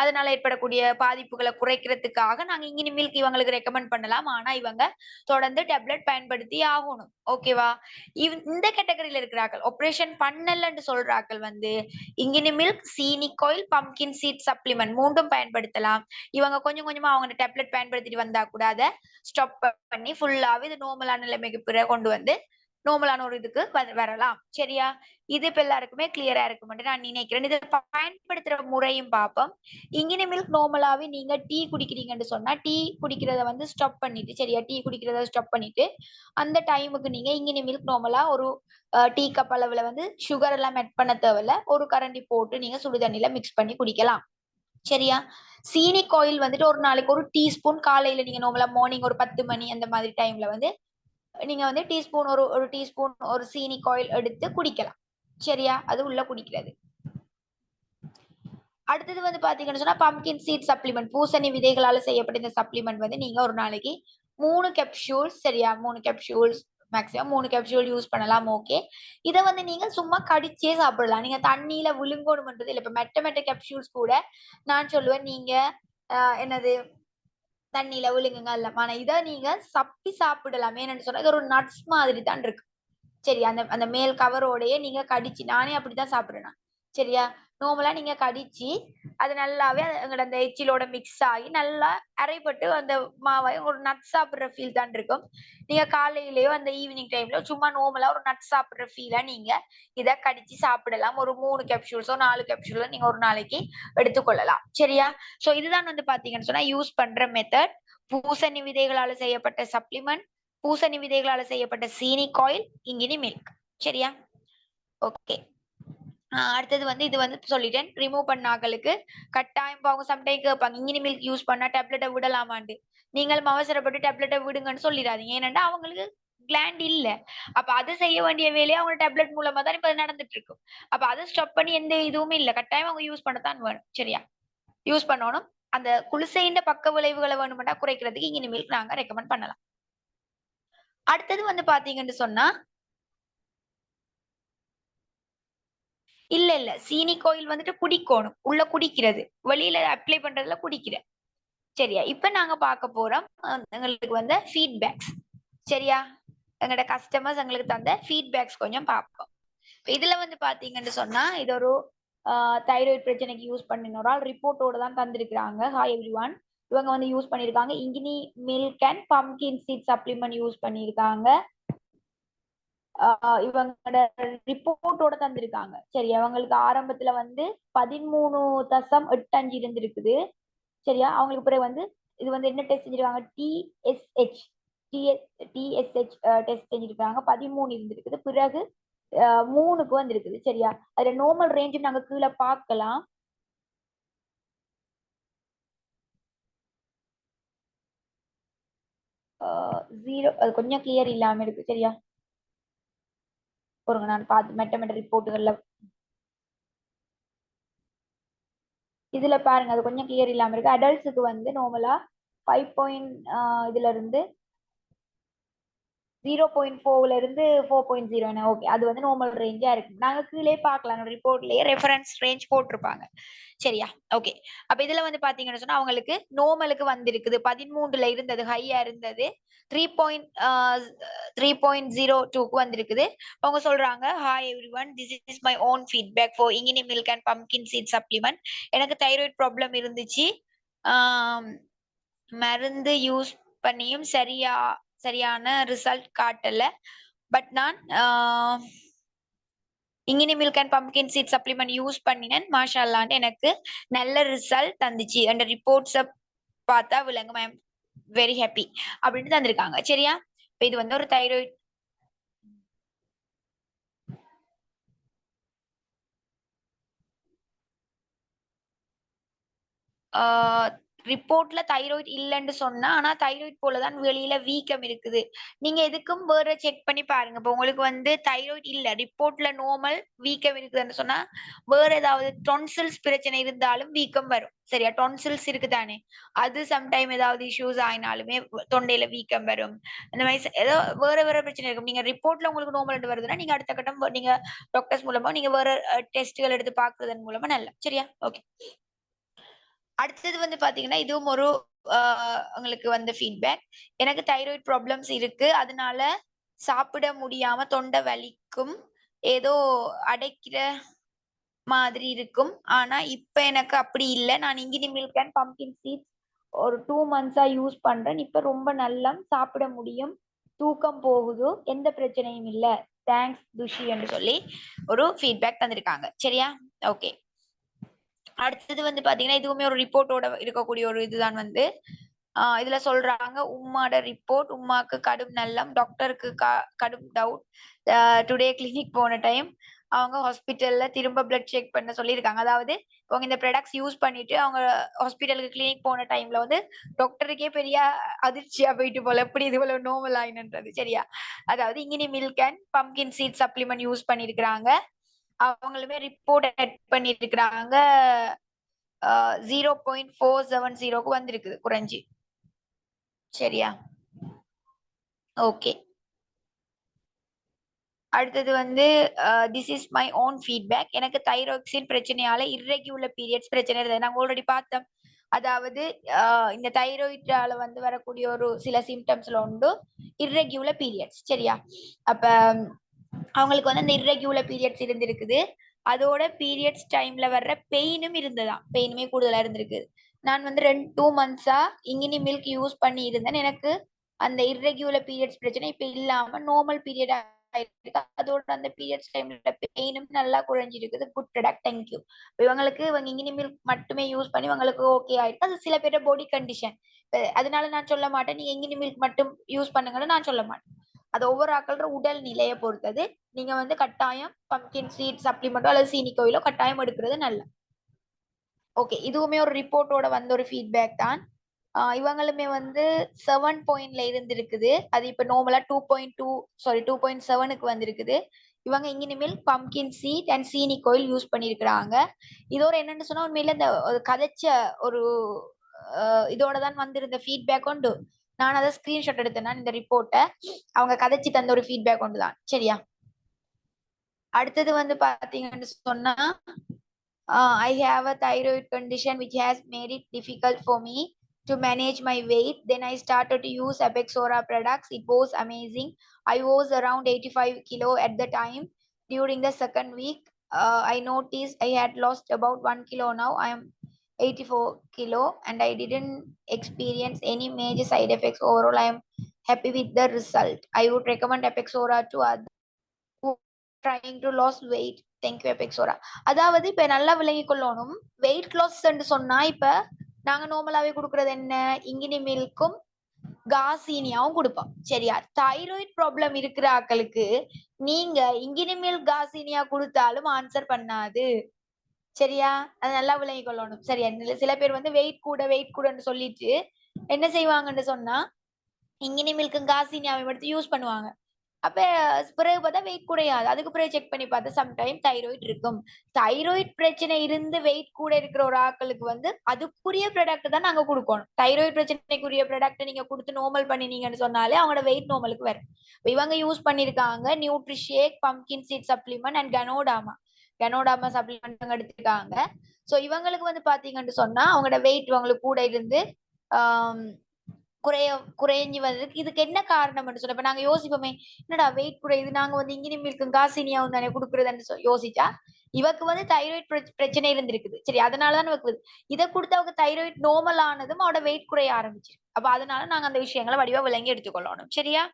அதனால ஏற்படக்கூடிய பாதிப்புகளை குறைக்கிறதுக்காக நாங்க இங்கினி மில்க் இவங்களுக்கு ரெக்கமெண்ட் பண்ணலாம். ஆனா இவங்க தொடர்ந்து டேப்லெட் பயன்படுத்தி ஆகணும். ஓகேவா, இந்த கேட்டகரியில இருக்கிறார்கள், ஆபரேஷன் பண்ணலன்னு சொல்றார்கள் வந்து இங்கினி மில்க், சீனி காயில், பம்கின் சீட் சப்ளிமெண்ட் மூன்றும் பயன்படுத்தலாம். இவங்க கொஞ்சம் கொஞ்சமா அவங்க டேப்லெட் பயன்படுத்திட்டு வந்தா கூட அதை ஸ்டாப் பண்ணி ஃபுல்லாவே இது நார்மலான நிலைமைக்கு பிறகு கொண்டு வந்து நார்மலான ஒரு இதுக்கு வரலாம். சரியா, இது இப்ப எல்லாருக்குமே கிளியரா இருக்கும்னு நான் நினைக்கிறேன். இதை பயன்படுத்துற முறையும் பார்ப்போம். இங்கினி மில்க் நார்மலாவே நீங்க டீ குடிக்கிறீங்கன்னு சொன்னா டீ குடிக்கிறத வந்து ஸ்டாப் பண்ணிட்டு, சரியா, டீ குடிக்கிறத ஸ்டாப் பண்ணிட்டு அந்த டைமுக்கு நீங்க இங்கினி மில்க் நார்மலா ஒரு டீ கப் அளவுல வந்து சுகர் எல்லாம் மெட் பண்ண தேவையில்ல, ஒரு கரண்டி போட்டு நீங்க சுடு தண்ணியில மிக்ஸ் பண்ணி குடிக்கலாம். சரியா, சீனி காயில் வந்துட்டு ஒரு நாளைக்கு ஒரு டீஸ்பூன் காலையில நீங்க நார்மலா மார்னிங் ஒரு 10 மணி அந்த மாதிரி டைம்ல வந்து நீங்க வந்து டீஸ்பூன் ஒரு டீஸ்பூன் ஒரு சீனி காயில் எடுத்து குடிக்கலாம். சரியா, அது உள்ள குடிக்கிறது. அடுத்தது வந்து பாத்தீங்கன்னு சொன்னா பம்கின் சீட் சப்ளிமெண்ட், பூசணி விதைகளால செய்யப்பட்ட இந்த சப்ளிமெண்ட் வந்து நீங்க ஒரு நாளைக்கு 3 கேப்சூல்ஸ், சரியா, 3 கேப்சூல்ஸ் மேக்ஸிமம் 3 கேப்சூல் யூஸ் பண்ணலாம். ஓகே, இத வந்து நீங்க சும்மா கடிச்சே சாப்பிடலாம். நீங்க தண்ணியில விழுங்கணும்ன்றது இல்ல. இப்ப மெட்ட கேப்சூல்ஸ் கூட நான் சொல்லுவேன் நீங்க என்னது தண்ணியில விழுங்குங்க அல்ல, ஆனா இதை நீங்க சப்பி சாப்பிடலாம். ஏன்னு சொன்னா இது ஒரு நட்ஸ் மாதிரி தான் இருக்கு. சரி, அந்த அந்த மேல் கவரோடயே நீங்க கடிச்சு, நானே அப்படித்தான் சாப்பிடுறேன். சரியா, நார்மலா நீங்க கடிச்சு அது நல்லாவே எங்களோட அந்த எச்சிலோட மிக்ஸ் ஆகி நல்லா அரைப்பட்டு அந்த மாவை ஒரு நட் சாப்பிடுற ஃபீல் தான் இருக்கும். நீங்க காலையிலயோ அந்த ஈவினிங் டைம்ல சும்மா நார்மலா ஒரு நட் சாப்பிடுற ஃபீலா நீங்க இத கடிச்சு சாப்பிடலாம். ஒரு 3 கேப்சூல்ஸோ 4 கேப்சூலோ நீங்க ஒரு நாளைக்கு எடுத்துக்கொள்ளலாம். சரியா? சோ இதுதான் வந்து பாத்தீங்கன்னு சொன்னா யூஸ் பண்ற மெத்தட். பூசணி விதைகளால செய்யப்பட்ட சப்ளிமெண்ட், பூசணி விதைகளால செய்யப்பட்ட சீனி காயில், இங்கினி மில்க். சரியா? ஓகே. அடுத்தது வந்து இது வந்து சொல்லிட்டேன். ரிமூவ் பண்ண ஆட்களுக்கு கட்டாயம் அவங்க சம்டைம் கேட்பாங்க. இங்கினி மில்க் யூஸ் பண்ணா டேப்லெட்ட விடலாமான்னு. நீங்களும் அவசரப்பட்டு டேப்லெட்ட விடுங்கன்னு சொல்லிடாதீங்க. ஏனென்றா அவங்களுக்கு கிளாண்ட் இல்ல. அப்ப அது செய்ய வேண்டிய வேலையை அவங்க டேப்லெட் மூலமா தான் இப்ப நடந்துட்டு இருக்கும். அப்ப அதை ஸ்டாப் பண்ணி எந்த இதுவுமே இல்ல. கட்டாயம் அவங்க யூஸ் பண்ணத்தான் வேணும். சரியா? யூஸ் பண்ணணும். அந்த குளிசையின் பக்க விளைவுகளை வேணுமெண்டா குறைக்கிறதுக்கு இங்கினி மில்க் நாங்க ரெக்கமெண்ட் பண்ணலாம். அடுத்தது வந்து பாத்தீங்கன்னு சொன்னா இல்ல சீனி கோயில் வந்துட்டு குடிக்கோணும். உள்ள குடிக்கிறது. வெளியில அப்ளை பண்றதுல குடிக்கிற. சரியா? இப்ப நாங்க பார்க்க போறோம். எங்களுக்கு வந்த ஃபீட்பேக்ஸ். சரியா? எங்களோட கஸ்டமர்ஸ் எங்களுக்கு தந்த ஃபீட்பேக்ஸ் கொஞ்சம் பார்ப்போம். இதுல வந்து பாத்தீங்கன்னு சொன்னா இது ஒரு தைராய்டு பிரச்சனைக்கு யூஸ் பண்ணின ஒரு ஆள் ரிப்போர்ட்டோட தான் தந்திருக்கிறாங்க. Hi everyone. இவங்க வந்து யூஸ் பண்ணிருக்காங்க இங்கினி milk and pumpkin seed supplement use பண்ணிருக்காங்க. இவங்களோட ரிப்போர்ட்டோட தந்திருக்காங்க. சரி, அவங்களுக்கு ஆரம்பத்துல வந்து 13.85 இருந்திருக்குது. சரியா? அவங்களுக்கு பிறகு வந்து இது வந்து என்ன டெஸ்ட் செஞ்சிருக்காங்க? டிஎஸ்ஹெச் டிஎஸ்ஹெச் டெஸ்ட் செஞ்சிருக்காங்க. 13 இருந்திருக்குது. பிறகு 3க்கு வந்திருக்குது. சரியா? அதுல நார்மல் ரேஞ்ச் நாங்க கீழே பார்க்கலாம். ஜீரோ அது கொஞ்சம் கிளியர் இல்லாம இருக்கு. சரியா? பொறுங்க, நான் பார்த்து மெட்ட ரிப்போர்ட்டுகள்ல இதுல பாருங்க, அது கொஞ்சம் கிளியர் இல்லாம இருக்கு. அடல்ட்ஸுக்கு வந்து நார்மலா 5 இதுல இருந்து 0.4ல இருந்து 4.0. ஓகே, அது வந்து நார்மல் ரேஞ்சா இருக்கு. நாங்க கீழே பார்க்கலாம் ரிப்போர்ட்லயே ரெஃபரன்ஸ் ரேஞ்ச் போட்டிருப்பாங்க. சரியா? ஓகே. அப்ப இதுல வந்து பாத்தீங்கன்னு சொன்னா அவங்களுக்கு நார்மலுக்கு வந்திருக்குது. 13ல இருந்தது, ஹையா இருந்தது 3.02க்கு வந்திருக்குது. அவங்க சொல்றாங்க, hi everyone, this is my own feedback for இங்கினி milk and pumpkin seed supplement. எனக்கு தைராய்டு ப்ராப்ளம் இருந்துச்சு. மருந்து யூஸ் பண்ணியும் சரியான ரிசல்ட் காட்டல. பட் நான் இங்கினி milk and pumpkin seed supplement use பண்ணினேன். மாஷா அல்லான்னு எனக்கு நல்ல ரிசல்ட் தந்துச்சு. அந்த ரிப்போர்ட்ஸ பார்த்தா விளங்கும். ஐ எம் வெரி ஹாப்பி அப்படின்னு தந்திருக்காங்க. சரியா? இது வந்து ஒரு தைராய்டு ரிப்போர்ட்ல தைராய்டு இல்லைன்னு சொன்னா, ஆனா தைராய்டு போலதான் வெளியில வீக்கம் இருக்குது. நீங்க எதுக்கும் வேற செக் பண்ணி பாருங்க. இப்ப உங்களுக்கு வந்து தைராய்டு இல்ல, ரிப்போர்ட்ல நார்மல், வீக்கம் இருக்குதுன்னு சொன்னா வேற ஏதாவது டொன்சில்ஸ் பிரச்சனை இருந்தாலும் வீக்கம் வரும். சரியா? டொன்சில்ஸ் இருக்குதானே, அது சம்டைம் ஏதாவது இஷ்யூஸ் ஆயினாலுமே தொண்டையில வீக்கம் வரும். அந்த மாதிரி ஏதோ வேற பிரச்சனை இருக்கும். நீங்க ரிப்போர்ட்ல உங்களுக்கு நார்மல் வருதுன்னா நீங்க அடுத்த கட்டம் நீங்க டாக்டர்ஸ் மூலமா நீங்க வேற டெஸ்ட்கள் எடுத்து பாக்குறதன் மூலமா நல்ல. சரியா? ஓகே. அடுத்தது வந்து பாத்தீங்கன்னா இதுவும் ஒரு உங்களுக்கு வந்து ஃபீட்பேக். எனக்கு தைராய்டு ப்ராப்ளம்ஸ் இருக்கு. அதனால சாப்பிட முடியாம தொண்டை வலிக்கும். ஏதோ அடைக்கிற மாதிரி இருக்கும். ஆனா இப்ப எனக்கு அப்படி இல்ல. நான் இங்கினி மில்க் அண்ட் பம்கின் சீட்ஸ் ஒரு 2 மந்த்ஸா யூஸ் பண்றேன். இப்ப ரொம்ப நல்லா சாப்பிட முடியும். தூக்கம் போகுது. எந்த பிரச்சனையும் இல்ல. தேங்க்ஸ் துஷி என்று சொல்லி ஒரு ஃபீட்பேக் தந்திருக்காங்க. சரியா? ஓகே. அடுத்தது வந்து பாத்தீங்கன்னா இதுவுமே ஒரு ரிப்போர்ட்டோட இருக்கக்கூடிய ஒரு இதுதான் வந்து இதுல சொல்றாங்க, உம்மாட ரிப்போர்ட், உம்மாக்கு கடும் நல்லம், டாக்டருக்கு கடும் டவுட். டுடே கிளினிக் போன டைம் அவங்க ஹாஸ்பிட்டல்ல திரும்ப பிளட் செக் பண்ண சொல்லியிருக்காங்க. அதாவது அவங்க இந்த ப்ராடக்ட்ஸ் யூஸ் பண்ணிட்டு அவங்க ஹாஸ்பிட்டலுக்கு கிளினிக் போன டைம்ல வந்து டாக்டருக்கே பெரிய அதிர்ச்சியா போயிட்டு போல, எப்படி இது போல நோமல் ஆயினன்றது. சரியா? அதாவது இங்கினி milk and pumpkin seed supplement use பண்ணிருக்கிறாங்க. அவங்களுமே ரிப்போர்ட் எட் பண்ணிட்டு இருக்கிறாங்க. 0.470க்கு வந்திருக்குது குறைஞ்சி. சரியா? ஓகே. அடுத்தது வந்து this is my own feedback. எனக்கு தைராக்சின் பிரச்சனையால இர்ரெகுலர் பீரியட்ஸ் பிரச்சனை இருந்தது. நாங்க ஆல்ரெடி பார்த்தோம். அதாவது இந்த தைராய்டால வந்து வரக்கூடிய ஒரு சில சிம்டம்ஸ்ல உண்டு இர்ரெகுலர் பீரியட்ஸ். சரியா? அப்ப அவங்களுக்கு வந்து அந்த இர்ரெகுலர் பீரியட்ஸ் இருந்திருக்குது. அதோட பீரியட்ஸ் டைம்ல வர்ற பெயினும் இருந்ததா, பெயினுமே கூடுதலா இருந்திருக்கு. நான் வந்து 2 மந்த்ஸா இங்கினி மில்க் யூஸ் பண்ணி இருந்தேன். எனக்கு அந்த இர்ரெகுலர் பீரியட்ஸ் பிரச்சனை இப்ப இல்லாம நார்மல் பீரியட் ஆயிருக்கு. அதோட அந்த பீரியட்ஸ் டைம்ல பெயினும் நல்லா குறைஞ்சிருக்குது. Good product, thank you. இவங்க இங்கினி மில்க் மட்டுமே யூஸ் பண்ணி இவங்களுக்கு ஓகே ஆயிருக்கு. அது சில பேரோட பாடி கண்டிஷன். அதனால நான் சொல்ல மாட்டேன் நீங்க இங்கினி மில்க் மட்டும் யூஸ் பண்ணுங்கன்னு நான் சொல்ல மாட்டேன். அது ஒவ்வொரு ஆக்களோட உடல் நிலையை பொறுத்தது. நீங்க வந்து கட்டாயம் பம்கின் சீட் சப்ளிமெண்டோ அல்லது சீனிக்கோயிலோ கட்டாயம் எடுக்கிறது நல்லது. ஓகே, இதுவுமே ஒரு ரிப்போர்ட்டோட வந்த ஒரு ஃபீட்பேக் தான். இவங்களுமே வந்து 7 பாயிண்ட்ல இருந்திருக்குது. அது இப்ப நார்மலா 2.2 சாரி 2.7க்கு வந்திருக்குது. இவங்க இனிமேல் பம்கின் சீட் அண்ட் சீனிக்கோயில் யூஸ் பண்ணிருக்கிறாங்க. இதோட என்னன்னு சொன்னா உண்மையில இந்த கதைச்ச ஒரு இதோட தான் வந்திருந்த ஃபீட்பேக் உண்டு. நான் அதை ஸ்கிரீன்ஷாட் எடுத்தேன் இந்த ரிப்போர்ட்டை. அவங்க கதைச்சு தந்த ஒரு ஃபீட்பேக் ஒன்று தான். சரியா? அடுத்தது வந்து பாத்தீங்கன்னு சொன்னா I have a thyroid condition which has made it difficult for me to manage my weight. Then I started to use Apexora products. It was amazing. I was around 85 kilo at the time. During the second week, I noticed I had lost about 1 kilo. Now I am 84 kilo and I didn't experience any major side effects. Overall, I am happy with the result. I would recommend Apexora to others who are trying to lose weight. Thank you Apexora. அதாவது இப்ப நல்லா விளங்கி கொள்ளணும். Weight loss சொன்னா இப்ப நாங்க நார்மலாவே கொடுக்கறது என்ன, இங்கினி மில்க்கும் காசீனியாவும் கொடுப்போம். சரியா? தைராய்டு ப்ராப்ளம் இருக்கிற ஆக்களுக்கு நீங்க இங்கினி மில்க் காசீனியா கொடுத்தாலும் ஆன்சர் பண்ணாது. சரியா? அது நல்லா விளங்கி கொள்ளணும். சரியா? சில பேர் வந்து வெயிட் கூடன்னு சொல்லிட்டு என்ன செய்வாங்கன்னு சொன்னா இங்கினி மில்க்கும் காசீனியாவையும் எடுத்து யூஸ் பண்ணுவாங்க. அப்ப பிறகு பார்த்தா வெயிட் குறையாது. அதுக்கு பிறகு செக் பண்ணி பார்த்தா சம்டைம் தைராய்டு இருக்கும். தைராய்டு பிரச்சனை இருந்து வெயிட் கூட இருக்கிற ஒரு ஆட்களுக்கு வந்து அதுக்குரிய ப்ராடக்ட் தான் நாங்க கொடுக்கணும். தைராய்டு பிரச்சனைக்குரிய ப்ராடக்ட் நீங்க கொடுத்து நார்மல் பண்ணினீங்கன்னு சொன்னாலே அவங்களோட வெயிட் நார்மலுக்கு வரும். இவங்க யூஸ் பண்ணிருக்காங்க Nutrishake, pumpkin seed supplement and கனோடாமா சப்ளிமெண்ட் எடுத்திருக்காங்க. சோ இவங்களுக்கு வந்து பாத்தீங்கன்னு சொன்னா அவங்களோட வெயிட் இவங்களுக்கு கூட இருந்து குறைஞ்சு வந்ததுக்கு இதுக்கு என்ன காரணம்னு சொல்ல. இப்ப நாங்க யோசிப்போமே, என்னடா வெயிட் குறையுது, நாங்க வந்து இங்கினி மில்க்கும் காசினியாவும் தானே கொடுக்குறதுன்னு யோசிச்சா இவக்கு வந்து தைராய்டு பிரச்சனை இருந்திருக்குது. சரி, அதனாலதான் இவக்கு இதை கொடுத்து அவங்க தைராய்டு நார்மல் ஆனதும் அவட வெயிட் குறைய ஆரம்பிச்சு. அப்ப அதனால நாங்க அந்த விஷயங்களை வடிவா விளங்கி எடுத்துக்கொள்ளணும். சரியா?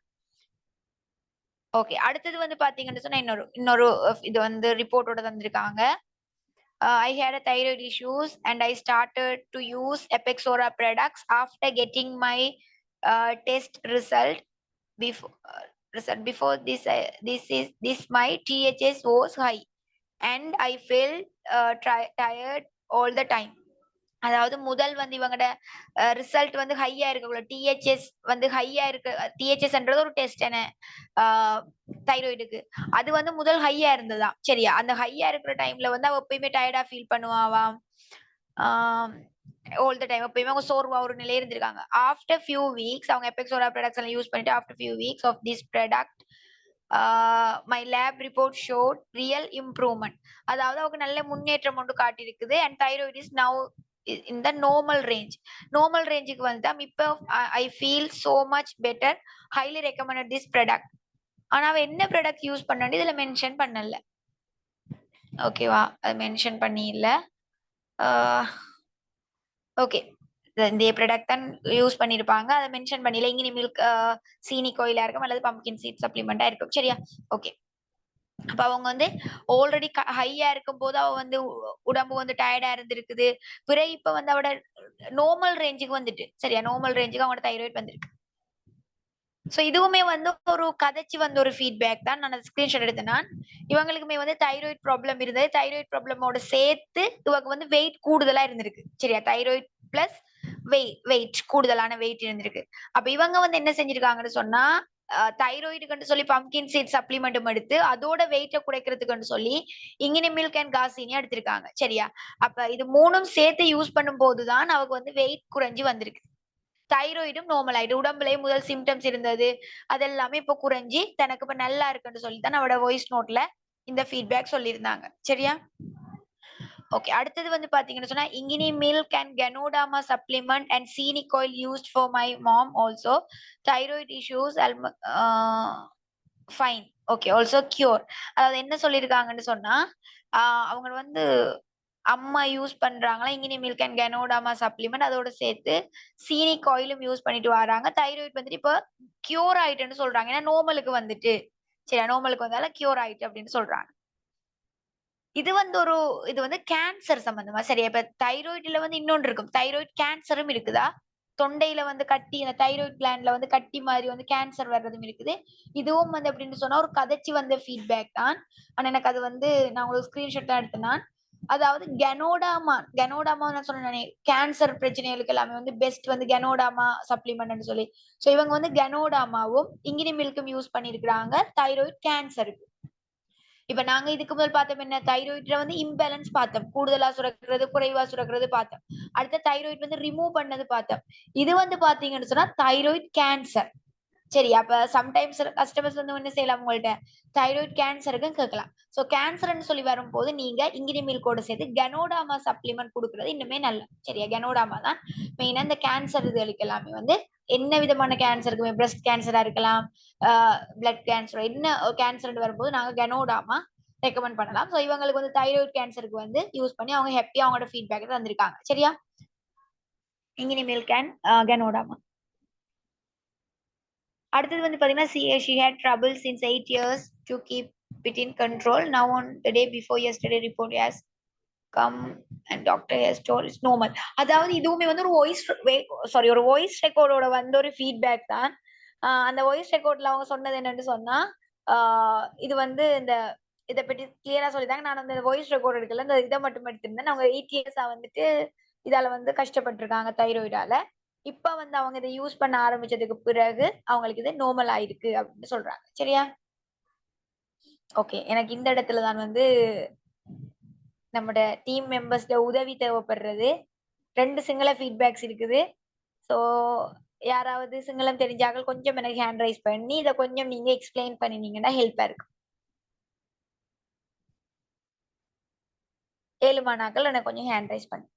ஓகே, அடுத்தது வந்து பாத்தீங்கன்னு சொன்னா இன்னொரு இது வந்து ரிப்போர்ட்டோட தந்திருக்காங்க. I had a thyroid issues and I started to use Apexora products after getting my test result. Before this my THS was high and I felt tired all the time. அதாவது முதல் வந்து இவங்களோட ரிசல்ட் வந்து ஹையா இருக்கக்குள்ள DHS வந்து ஹையா இருக்கு. டிஹெச்எஸ்ன்றது ஒரு டெஸ்ட் என்ன தைராய்டுக்கு. அது வந்து முதல் ஹையா இருந்ததா. சரியா? அந்த ஹையா இருக்கிற டைம்ல வந்து அவ எப்பயுமே டயர்டா ஃபீல் பண்ணுவாவாம். ஆல் த டைம் எப்பயுமே அவங்க சோர்வா ஒரு நிலை இருந்திருக்காங்க. ஆஃப்டர் ஃபியூ வீக்ஸ் அவங்க எபெக்ஸோரா ப்ராடக்ட்ஸ் எல்லாம் யூஸ் பண்ணிட்டு after few weeks of this product my lab report showed real improvement. அதாவது அவங்க நல்ல முன்னேற்றம் ஒன்று காட்டியிருக்குது. And thyroid is now in the normal range. Normal range க்கு வந்து இப்போ I feel so much better. Highly recommended this product. ஆனா அவ என்ன ப்ராடக்ட் யூஸ் பண்ணான்னு இதுல மென்ஷன் பண்ணல. ஓகேவா? அது மென்ஷன் பண்ணி இல்ல. ஓகே, இந்த ப்ராடக்ட் தான் யூஸ் பண்ணிருப்பாங்க. அதை மென்ஷன் பண்ணல. இங்கினி மில்க் சீனி கோயிலா இருக்கும் அல்லது பம்கின் சீட் சப்ளிமெண்டா இருக்கும். சரியா? ஓகே, அப்ப அவங்க வந்து ஆல்ரெடி ஹையா இருக்கும் போது அவ வந்து உடம்பு வந்து டயர்டா இருந்திருக்குது. பிறகு இப்ப வந்து அவட நார்மல் ரேஞ்சுக்கு வந்துட்டு. சரியா? நார்மல் ரேஞ்சுக்கு அவங்களோட தைராய்டு வந்திருக்கு. சோ இதுவுமே வந்து ஒரு கதைச்சு வந்த ஒரு ஃபீட்பேக் தான். நான் ஸ்கிரீன்ஷாட் எடுத்தேன். நான் இவங்களுக்குமே வந்து தைராய்டு ப்ராப்ளம் இருந்தது. தைராய்டு ப்ராப்ளமோட சேர்த்து இவங்க வந்து வெயிட் கூடுதலா இருந்திருக்கு. சரியா? தைராய்டு பிளஸ் வெயிட் கூடுதலான வெயிட் இருந்திருக்கு. அப்ப இவங்க வந்து என்ன செஞ்சிருக்காங்கன்னு சொன்னா தைராய்டுக்கு சொல்லி பம்கின் சீட் சப்ளிமெண்ட்டும் எடுத்து அதோட வெயிட்ட குறைக்கிறதுக்கு சொல்லி இங்கினி மில்க் அண்ட் காசினியா எடுத்திருக்காங்க. சரியா? அப்ப இது மூணும் சேர்த்து யூஸ் பண்ணும் போதுதான் அவருக்கு வந்து வெயிட் குறைஞ்சு வந்திருக்கு. தைராய்டும் நார்மல் ஆயிட்டு உடம்புலயே முதல் சிம்டம்ஸ் இருந்தது அதெல்லாமே இப்ப குறைஞ்சி தனக்கு இப்ப நல்லா இருக்குன்னு சொல்லித்தான் அவட வாய்ஸ் நோட்ல இந்த ஃபீட்பேக் சொல்லியிருந்தாங்க. சரியா? ஓகே, அடுத்தது வந்து பாத்தீங்கன்னு சொன்னா இங்கினி மில்க் அண்ட் கனோடாமா சப்ளிமெண்ட் அண்ட் சீனிக் oil used for my mom also thyroid issues fine. Okay. Also cure. அதாவது என்ன சொல்லியிருக்காங்கன்னு சொன்னா, அவங்க வந்து அம்மா யூஸ் பண்றாங்களா இங்கினி மில்க் அண்ட் கனோடாமா சப்ளிமெண்ட் அதோட சேர்த்து சீனிக் ஆயிலும் யூஸ் பண்ணிட்டு வராங்க. தைராய்டு வந்துட்டு இப்ப கியூர் ஆயிட்டுன்னு சொல்றாங்க. ஏன்னா நார்மலுக்கு வந்துட்டு. சரியா? நார்மலுக்கு வந்தால கியூர் ஆயிட்டு அப்படின்னு சொல்றாங்க. இது வந்து இது வந்து கேன்சர் சம்பந்தமா. சரியா? இப்ப தைராய்டுல வந்து இன்னொன்று இருக்கும். தைராய்டு கேன்சரும் இருக்குதா? தொண்டையில வந்து கட்டி அந்த தைராய்டு கிளாண்ட்ல வந்து கட்டி மாதிரி வந்து கேன்சர் வர்றதும் இருக்குது. இதுவும் வந்து எப்படின்னு சொன்னா ஒரு கதைச்சு வந்த ஃபீட்பேக் தான். ஆனா எனக்கு அது வந்து நான் உங்களுக்கு ஸ்கிரீன்ஷாட் தான் எடுத்தேன். அதாவது கனோடாமா நான் சொன்னேனே கேன்சர் பிரச்சனைகளுக்கு எல்லாமே வந்து பெஸ்ட் வந்து கனோடாமா சப்ளிமெண்ட்னு சொல்லி. சோ இவங்க வந்து கனோடாமாவும் இங்கினி மில்க்கும் யூஸ் பண்ணிருக்காங்க தைராய்டு கேன்சருக்கு. இப்ப நாங்க இதுக்கு முதல் பார்த்தோம் என்ன தைராய்டுல வந்து இம்பேலன்ஸ் பார்த்தோம். கூடுதலா சுரக்கிறது, குறைவா சுரக்கிறது பார்த்தோம். அடுத்த தைராய்டு வந்து ரிமூவ் பண்ணது பார்த்தோம். இது வந்து பாத்தீங்கன்னு சொன்னா தைராய்டு கேன்சர். சரி அப்ப சம்டைம்ஸ் கஸ்டமர்ஸ் வந்து என்ன செய்யலாம் உங்கள்ட்ட தைராய்டு கேன்சருக்கும் கேட்கலாம். சோ கேன்சர்னு சொல்லி வரும்போது நீங்க இங்கினி மில்கோட சேர்த்து கனோடாமா சப்ளிமெண்ட் கொடுக்கறது இன்னுமே நல்ல. சரியா? கனோடாமா தான் மெயினா இந்த கேன்சர் இதுகளுக்கு எல்லாமே வந்து என்ன விதமான கேன்சருக்குமே பிரஸ்ட் கேன்சரா இருக்கலாம், பிளட் கேன்சர் என்ன கேன்சர் வரும்போது நாங்க கனோடாமா ரெக்கமெண்ட் பண்ணலாம். சோ இவங்களுக்கு வந்து தைராய்டு கேன்சருக்கு வந்து யூஸ் பண்ணி அவங்க ஹாப்பியா அவங்களோட ஃபீட்பேக் தந்திருக்காங்க. சரியா? இங்கினி மில்க் அண்ட் கனோடாமா. அடுத்தது வந்து பாத்தீங்கன்னா she had trouble since 8 years to keep it in control. Now on the day before yesterday report has come and doctor has told it's normal. அதாவது இதுவுமே வந்து ஒரு வாய்ஸ் ரெக்கார்டோட வந்து ஒரு ஃபீட்பேக் தான். அந்த வாய்ஸ் ரெக்கார்ட்ல அவங்க சொன்னது என்னன்னு சொன்னா இது வந்து இத பத்தி கிளியரா சொல்லிட்டாங்க. நான் அந்த வாய்ஸ் ரெக்கார்ட் எடுக்கல. இந்த இத மட்டும் எடுத்திருந்தேன். அவங்க 8 இயர்ஸா வந்துட்டு இதால வந்து கஷ்டப்பட்டுருக்காங்க தைராய்டால. இப்ப வந்து அவங்க இத யூஸ் பண்ண ஆரம்பிச்சதுக்கு பிறகு அவங்களுக்கு இது நார்மல் ஆயிருக்கு அப்படின்னு சொல்றாங்க. சரியா? ஓகே. எனக்கு இந்த இடத்துல தான் வந்து நம்மோட டீம் மெம்பர்ஸ்ட உதவி தேவைப்படுறது. 2 சிங்கள ஃபீட்பேக்ஸ் இருக்குது. சோ யாராவது சிங்களம் தெரிஞ்சாக்கள் கொஞ்சம் எனக்கு ஹேண்ட் ரைஸ் பண்ணி இத கொஞ்சம் நீங்க எக்ஸ்பிளைன் பண்ணினீங்கன்னா ஹெல்ப்பா இருக்கும். 7 மாணாக்கள் எனக்கு கொஞ்சம் ஹேண்ட் ரைஸ் பண்ணு.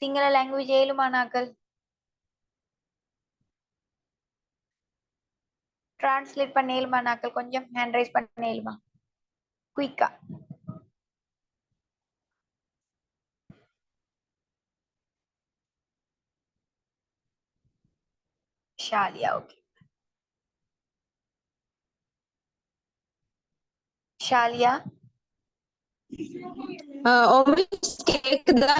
சிங்கள லாங்குவேஜ் 7 மாணாக்கள். டிரான்ஸ்லேட் பண்ண 7 மாணாக்கள் கொஞ்சம் ஹேண்ட் ரைஸ் பண்ண 7 குயிக்கா. ஷாலியா ஓகே. ஷாலியா கேக்குதா?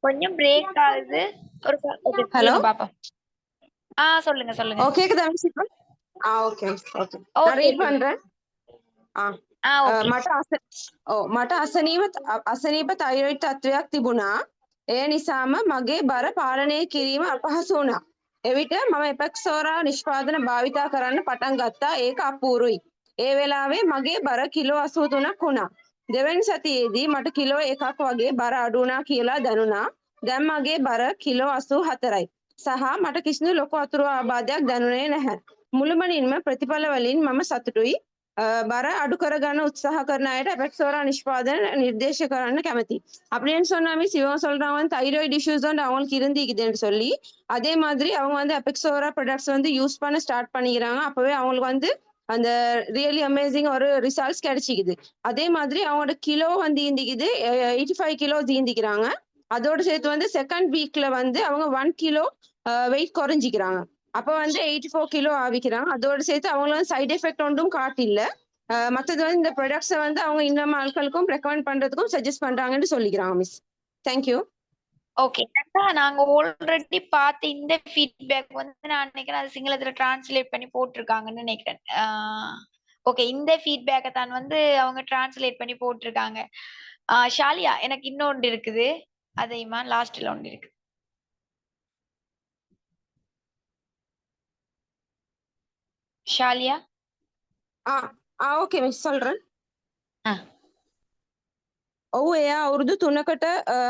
கொஞ்சம் பிரேக் ஆகுது. ஒரு சொல்லுங்க பாப்பா. சொல்லுங்க சொல்லுங்க. கேக்குதா? Okay okay. நான் ரீட் பண்றேன். මට අසනීප තයිරොයිඩ් තත්ත්වයක් තිබුණා. එය නිසාම මගේ බර පාලනය කිරීම අපහසු වුණා. එවිට මම එපැක්සෝරා නිෂ්පාදන භාවිතා කරන්න පටන් ගත්තා. ඒක අපූරුයි. ඒ වෙලාවේ මගේ බර කිලෝ 83ක් වුණා. දෙවැනි සතියේදී මට කිලෝ 1ක් වගේ බර අඩු වුණා කියලා දැනුණා. දැන් මගේ බර කිලෝ 84යි. සහ මට කිසිදු ලොකු අතුරු ආබාධයක් දැනුනේ නැහැ. මුළුමනින්ම ප්‍රතිඵල වලින් මම සතුටුයි. බර අඩු කරගන්න උත්සාහ කරන අයට එපැක්සෝරா நிஷ்பாதன் நிர்தேச කරන්න கැමති. அப்படின்னு சொன்னாமே சிவம் சொல்றாங்க வந்து தைராய்டு இஷ்யூஸ் வந்து அவங்களுக்கு இருந்துக்குதுன்னு சொல்லி அதே மாதிரி அவங்க வந்து எபெக்சோரா ப்ராடக்ட்ஸ் வந்து யூஸ் பண்ண ஸ்டார்ட் பண்ணிக்கிறாங்க. அப்பவே அவங்களுக்கு வந்து அந்த ரியலி அமேசிங் ஒரு ரிசல்ட்ஸ் கிடைச்சிக்குது. அதே மாதிரி அவங்களோட கிலோ வந்து ஈந்திக்குது 85 கிலோ ஈந்திக்கிறாங்க. அதோட சேர்த்து வந்து செகண்ட் வீக்ல வந்து அவங்க 1 கிலோ வெயிட் குறைஞ்சிக்கிறாங்க. அப்ப வந்து 84 கிலோ ஆவிக்கிறாங்க. அதோட சேர்த்து அவங்களும் சைடு எஃபெக்ட் ஒன்றும் காட்டில்ல. மற்றது வந்து இந்த ப்ராடக்ட்ஸை வந்து அவங்க இன்னும் ஆட்களுக்கும் ரெக்கமெண்ட் பண்றதுக்கும் சஜஸ்ட் பண்றாங்கன்னு சொல்லிக்கிறாங்க மிஸ். தேங்க்யூ. ஓகே. நாங்க ஆல்ரெடி பார்த்த இந்த ஃபீட்பேக் வந்து நான் நினைக்கிறேன் அது சிங்களத்துல டிரான்ஸ்லேட் பண்ணி போட்டிருக்காங்கன்னு நினைக்கிறேன். ஓகே. இந்த ஃபீட்பேக்கை தான் வந்து அவங்க டிரான்ஸ்லேட் பண்ணி போட்டிருக்காங்க. ஷாலியா எனக்கு இன்னொன்று இருக்குது. அதையுமா லாஸ்ட்ல ஒன்று இருக்கு. ஷாலியா ඕකේ මිස් சொல்றேன். ඔව් එයා අවුරුදු 3කට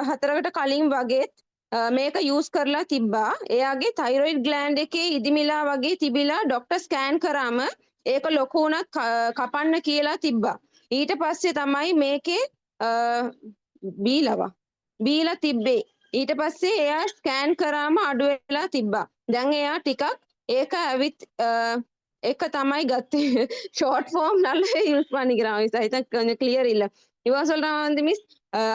4කට කලින් වගේත් මේක යූස් කරලා තිබ්බා. එයාගේ තයිරොයිඩ් ග්ලෑන්ඩ් එකේ ඉදිමිලා වගේ තිබිලා ඩොක්ටර් ස්කෑන් කරාම ඒක ලොකු වුණත් කපන්න කියලා තිබ්බා. ඊට පස්සේ තමයි මේකේ බීලවා. බීලා තිබ්බේ. ඊට පස්සේ එයා ස්කෑන් කරාම අඩු වෙලා තිබ්බා. දැන් එයා ටිකක් ඒක ඇවිත් එක තමයි கத்து ஷார்ட் ஃபார்ம் நல்லா யூஸ் பண்ணிக்கிறான் மிஸ் ஐ திங்க் கொஞ்சம் கிளியர் இல்ல இவன் சொல்றான் வந்து மிஸ்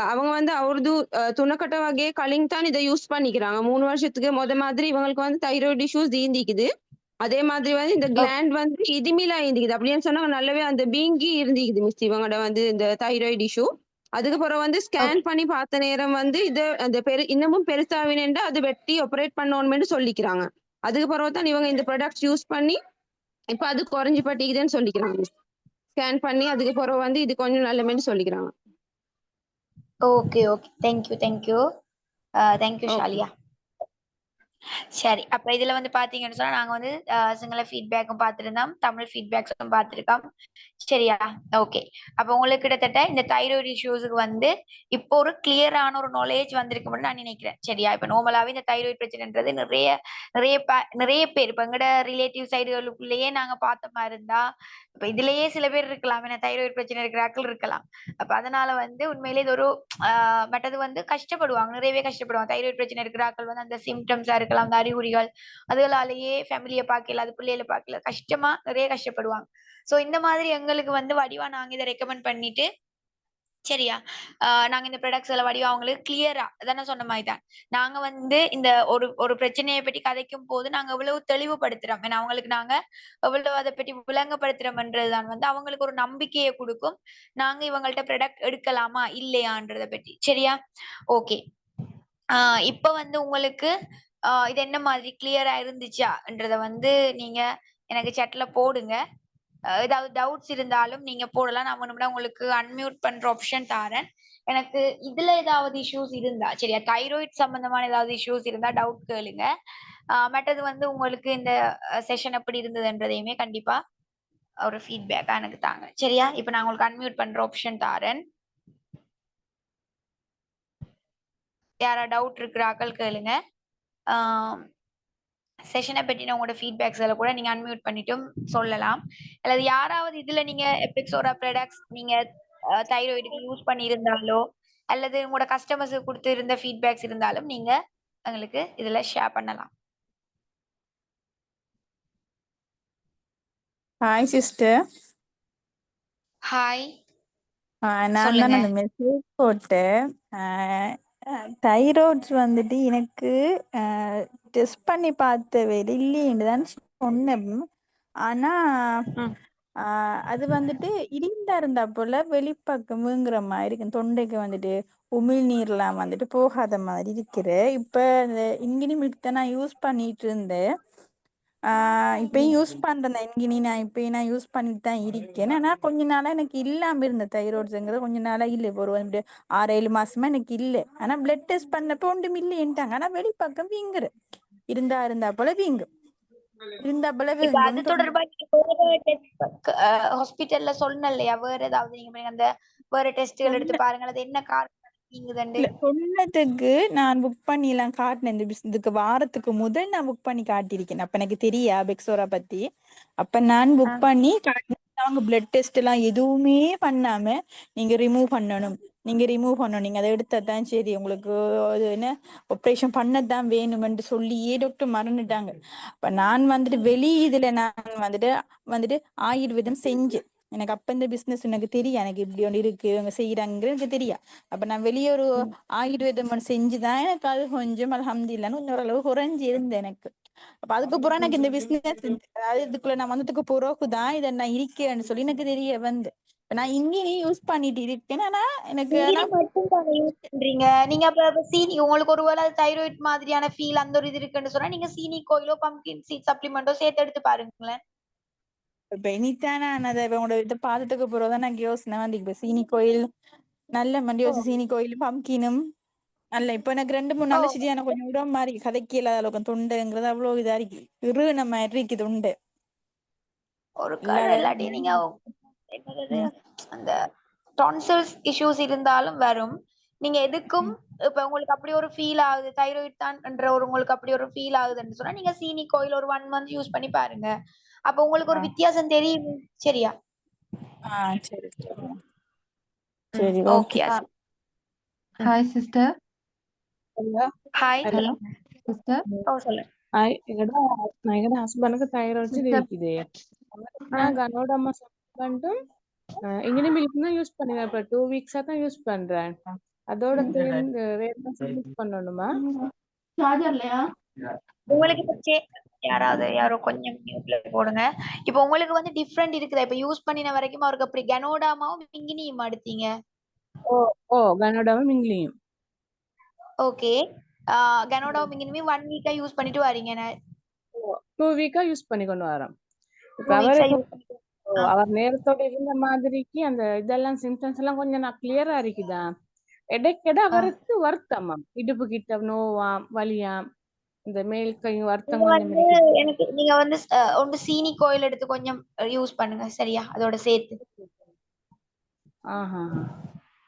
அவங்க வந்து அவரது துணக்கட்ட வகையை கலிங் தான் இதை யூஸ் பண்ணிக்கிறாங்க 3 வருஷத்துக்கு மாதிரி இவங்களுக்கு வந்து தைராய்டு இஷ்யூஸ் தீந்திக்குது அதே மாதிரி வந்து இந்த கிளாண்ட் வந்து இதுமிலா இருந்திக்குது அப்படின்னு சொன்னா நல்லாவே அந்த வீங்கி இருந்திக்குது மிஸ் இவங்களோட வந்து இந்த தைராய்டு இஷ்யூ அதுக்கப்புறம் வந்து ஸ்கேன் பண்ணி பார்த்த நேரம் வந்து இது அந்த இன்னமும் பெருசாவினேன்டா அது வெட்டி ஆப்ரேட் பண்ணணும்னு சொல்லிக்கிறாங்க அதுக்கப்புறம் தான் இவங்க இந்த ப்ராடக்ட்ஸ் யூஸ் பண்ணி இப்ப அது குறைஞ்சு பட்டிக்குதுன்னு சொல்லிக்கிறாங்க ஸ்கேன் பண்ணி அதுக்கு பிறகு வந்து இது கொஞ்சம் நல்லமேன்னு சொல்லிக்கிறாங்க okay okay thank you thank you Shalia சரி அப்ப இதுல வந்து பாத்தீங்கன்னு சொன்னா நாங்க வந்து சிங்கள ஃபீட்பேக்கும் பார்த்திருந்தோம் தமிழ் ஃபீட்பேக்ஸும் பார்த்திருக்கோம் சரியா ஓகே அப்ப உங்களுக்கு கிட்டத்தட்ட இந்த தைராய்டு இஷ்யூஸுக்கு வந்து இப்போ ஒரு கிளியரான ஒரு நாலேஜ் வந்திருக்கும்னு நான் நினைக்கிறேன் சரியா இப்ப நார்மலாவே இந்த தைராய்டு பிரச்சனைன்றது நிறைய பேர் இப்ப எங்கட ரிலேட்டிவ் சைடுகளுக்குள்ளேயே நாங்க பார்த்த மாதிரி இருந்தா இப்ப இதுலயே சில பேர் இருக்கலாம் ஏன்னா தைராய்டு பிரச்சனை இருக்கிற ஆட்கள் இருக்கலாம் அப்ப அதனால வந்து உண்மையிலே இது ஒரு மற்றது வந்து கஷ்டப்படுவாங்க நிறையவே கஷ்டப்படுவாங்க தைராய்டு பிரச்சனை இருக்கிற ஆட்கள் வந்து அந்த சிம்டம்ஸா இருக்கலாம் அந்த அறிகுறிகள் அதுகளாலேயே ஃபேமிலியை பார்க்கல அது பிள்ளைகளை பார்க்கல கஷ்டமா நிறைய கஷ்டப்படுவாங்க சோ இந்த மாதிரி எங்களுக்கு வந்து வடிவா நாங்க இதை ரெக்கமெண்ட் பண்ணிட்டு சரியா நாங்க இந்த ப்ராடக்ட்ஸ் எல்லாம் வடிவா அவங்களுக்கு கிளியரா அதான சொன்ன மாதிரி தான் நாங்க வந்து இந்த ஒரு பிரச்சனையை பற்றி கதைக்கும் போது நாங்க எவ்வளவு தெளிவுபடுத்துறோம் ஏன்னா அவங்களுக்கு நாங்க எவ்வளவு அதை பற்றி விளங்கப்படுத்துறோம்ன்றதுதான் வந்து அவங்களுக்கு ஒரு நம்பிக்கையை கொடுக்கும் நாங்க இவங்கள்ட்ட ப்ராடக்ட் எடுக்கலாமா இல்லையான்றத பற்றி சரியா ஓகே இப்ப வந்து உங்களுக்கு இது என்ன மாதிரி கிளியரா இருந்துச்சான்றத வந்து நீங்க எனக்கு சட்ல போடுங்க ஏதாவது டவுட்ஸ் இருந்தாலும் நீங்க போடலாம் நான் முன்னாடி உங்களுக்கு அன்மியூட் பண்ற ஆப்ஷன் தாரேன் எனக்கு இதுல ஏதாவது இஷ்யூஸ் இருந்தா சரியா தைராய்டு சம்பந்தமான ஏதாவது இஷ்யூஸ் இருந்தா டவுட் கேளுங்க மற்றது வந்து உங்களுக்கு இந்த செஷன் எப்படி இருந்ததுன்றதையுமே கண்டிப்பா ஒரு ஃபீட்பேக்கா எனக்கு தாங்க சரியா இப்ப நான் உங்களுக்கு அன்மியூட் பண்ற ஆப்ஷன் தாரேன் யாரா டவுட் இருக்கிறாக்கள் கேளுங்க செஷனை பற்றின உங்களோட ஃபீட்பேக்ஸ்ல கூட நீங்க அன்மியூட் பண்ணிட்டும் சொல்லலாம் அல்லது யாராவது இதுல நீங்க எபிக்ஸோரா ப்ராடக்ட்ஸ் நீங்க தைராய்டுக்கு யூஸ் பண்ணி இருந்தாலோ அல்லது உங்களோட கஸ்டமர்ஸுக்கு கொடுத்து இருந்த ஃபீட்பேக்ஸ் இருந்தாலும் நீங்க எங்களுக்கு இதுல ஷேர் பண்ணலாம் ஹாய் சிஸ்டர் ஹாய் நான் தான் சொல்லுங்க அந்த மெசேஜ் போட்டேன் தைராய்ட்ஸ் வந்துட்டு எனக்கு டெஸ்ட் பண்ணி பார்த்த வேலை இல்லைன்னு தான் சொன்னேன் ஆனா அது வந்துட்டு இடிந்தா இருந்தா போல வெளிப்பக்கமுங்கிற மாதிரி இருக்கு தொண்டைக்கு வந்துட்டு உமிழ்நீர்லாம் வந்துட்டு போகாத மாதிரி இருக்கிற இப்ப இந்த இன்கினி மில்க் தான் நான் யூஸ் பண்ணிட்டு இருந்தேன் இப்பயும் யூஸ் பண்றேன் இன்கினி நான் இப்பயும் நான் யூஸ் பண்ணிட்டு தான் இருக்கேன் ஆனா கொஞ்ச நாளா எனக்கு இல்லாம இருந்த தைராய்ட்ஸுங்கிறது கொஞ்ச நாளா இல்லை இப்போ ஒரு வந்து 6-7 மாசமா எனக்கு இல்லை ஆனா பிளட் டெஸ்ட் பண்ணப்போ ஒன்றும் இல்லைன்ட்டாங்க ஆனா வெளிப்பக்கம் வீங்குற இருந்தா போல வீங்கும் இருந்தா போல இப்ப அது வீங்கும் தொடர்பா ஹாஸ்பிட்டல்ல சொல்லணும் இல்லையா வேற ஏதாவது நீங்க அந்த வேற டெஸ்ட்கள் எடுத்து பாருங்க அது என்ன காரணம் நீங்குதுண்டு சொன்னதுக்கு நான் புக் பண்ணி எல்லாம் காட்டினேன் இந்த இதுக்கு வாரத்துக்கு முதல் நான் புக் பண்ணி காட்டியிருக்கேன் அப்ப எனக்கு தெரியா பெக்ஸோரா பத்தி அப்ப நான் புக் பண்ணி அவங்க பிளட் டெஸ்ட் எல்லாம் எதுவுமே பண்ணாம நீங்க ரிமூவ் பண்ணணும் நீங்க அதை எடுத்தாதான் சரி உங்களுக்கு என்ன ஆப்ரேஷன் பண்ணதான் வேணும்னு சொல்லியே டாக்டர் மறந்துட்டாங்க அப்ப நான் வந்துட்டு இதுல நான் வந்துட்டு ஆயுர்வேதம் செஞ்சு எனக்கு அப்ப இந்த பிசினஸ் எனக்கு தெரியும் எனக்கு இப்படி ஒன்று இருக்கு இவங்க செய்யறாங்க எனக்கு தெரியா அப்ப நான் வெளியே ஒரு ஆயுர்வேதம் செஞ்சுதான் எனக்கு அது கொஞ்சம் அல்ஹம்துலில்லாஹ்னு இன்னொரு குறைஞ்சு இருந்தேன் எனக்கு அப்ப அதுக்கப்புறம் எனக்கு இந்த பிசினஸ் அதாவது இதுக்குள்ள நான் வந்ததுக்கு பிறகுதான் இதை நான் இருக்கேன்னு சொல்லி எனக்கு தெரிய வந்து நான் இங்கேயும் யூஸ் பண்ணிட்டு இருக்கேன் ஆனா எனக்கு பண்றீங்க நீங்க அப்ப சீனி உங்களுக்கு ஒருவேளை தைராய்டு மாதிரியான ஃபீல் அந்த ஒரு இது இருக்குன்னு சொன்னா நீங்க சீனி கோயிலோ பம்கின் சீட் சப்ளிமெண்டோ சேர்த்து எடுத்து பாருங்களேன் இப்ப இனித்தானே அதை உங்களோட இதை பார்த்ததுக்கு பிறகுதான் நான் யோசனை வந்து இப்ப சீனி கோயில் நல்ல மண்டி வச்சு சீனி கோயில் பம்கினும் அல்ல இப்ப எனக்கு 2-3 நாள் சரியான கொஞ்சம் உடம்பு மாதிரி கதைக்கு இல்லாத அளவுக்கு தொண்டுங்கிறது அவ்வளவு இதா இருக்கு நம்ம இருக்குது உண்டு ஒரு கடை இல்லாட்டி நீங்க அந்த டான்சில்ஸ் இஷ்யூஸ் இருந்தாலும் வரும் நீங்க எதுக்கும் இப்ப உங்களுக்கு அப்படி ஒரு ஃபீல் ஆகுது தைராய்டு தான்ன்ற ஒரு உங்களுக்கு அப்படி ஒரு ஃபீல் ஆகுதுன்னு சொன்னா நீங்க சீனி கோயில் ஒரு 1 மந்த் யூஸ் பண்ணி பாருங்க. அப்ப உங்களுக்கு ஒரு வித்தியாசம் தெரியும். சரியா? சரி சரி சரி okay. Okay. Hi sister. Hi. Hello sister. சொல்லுங்க. எங்கட ஹஸ்பண்டுக்கு தைராய்டு சிஸ்டர். இருக்குது. நான் கனோடமா பண்ணிட்டு இங்கிலீஷ் மில்க் தான் யூஸ் பண்ணுவேன். இப்ப 2 வீக்ஸா தான் யூஸ் பண்றேன். அதோட யூஸ் பண்ணணுமா? உங்களுக்கு இப்ப யாரோ கொஞ்சம் மியூட்ல போடுங்க. இப்ப உங்களுக்கு வந்து டிஃபரெண்ட் இருக்குதா? இப்ப யூஸ் பண்ணின வரைக்கும் அவருக்கு அப்படி கனோடாமாவும் மிங்கினியும் எடுத்தீங்க. கனோடாவும் இங்கிலியும். ஓகே. கனோடாவும் மிங்கினியும் 1 வீக்கா யூஸ் பண்ணிட்டு வரீங்க. 2 வீக்கா யூஸ் பண்ணி கொண்டு வரோம். இப்ப 2 வீக்ஸா அவருக்கு யூஸ் பண்ணிட்டு அவர் நேரத்தோட இருந்த மாதிரிக்கு அந்த இதெல்லாம் சிம்டம்ஸ் எல்லாம் கொஞ்சம் நான் கிளியரா இருக்குதா. இடைக்கிட அவருக்கு வருத்தமா, இடுப்பு கிட்ட நோவாம், வலியாம், இந்த மேல் கை வருத்தம் கொஞ்சம் வந்து இருக்குது. எனக்கு நீங்க வந்து ஒன்று சீனி கோயில் எடுத்து கொஞ்சம் யூஸ் பண்ணுங்க. சரியா? அதோட சேர்த்து.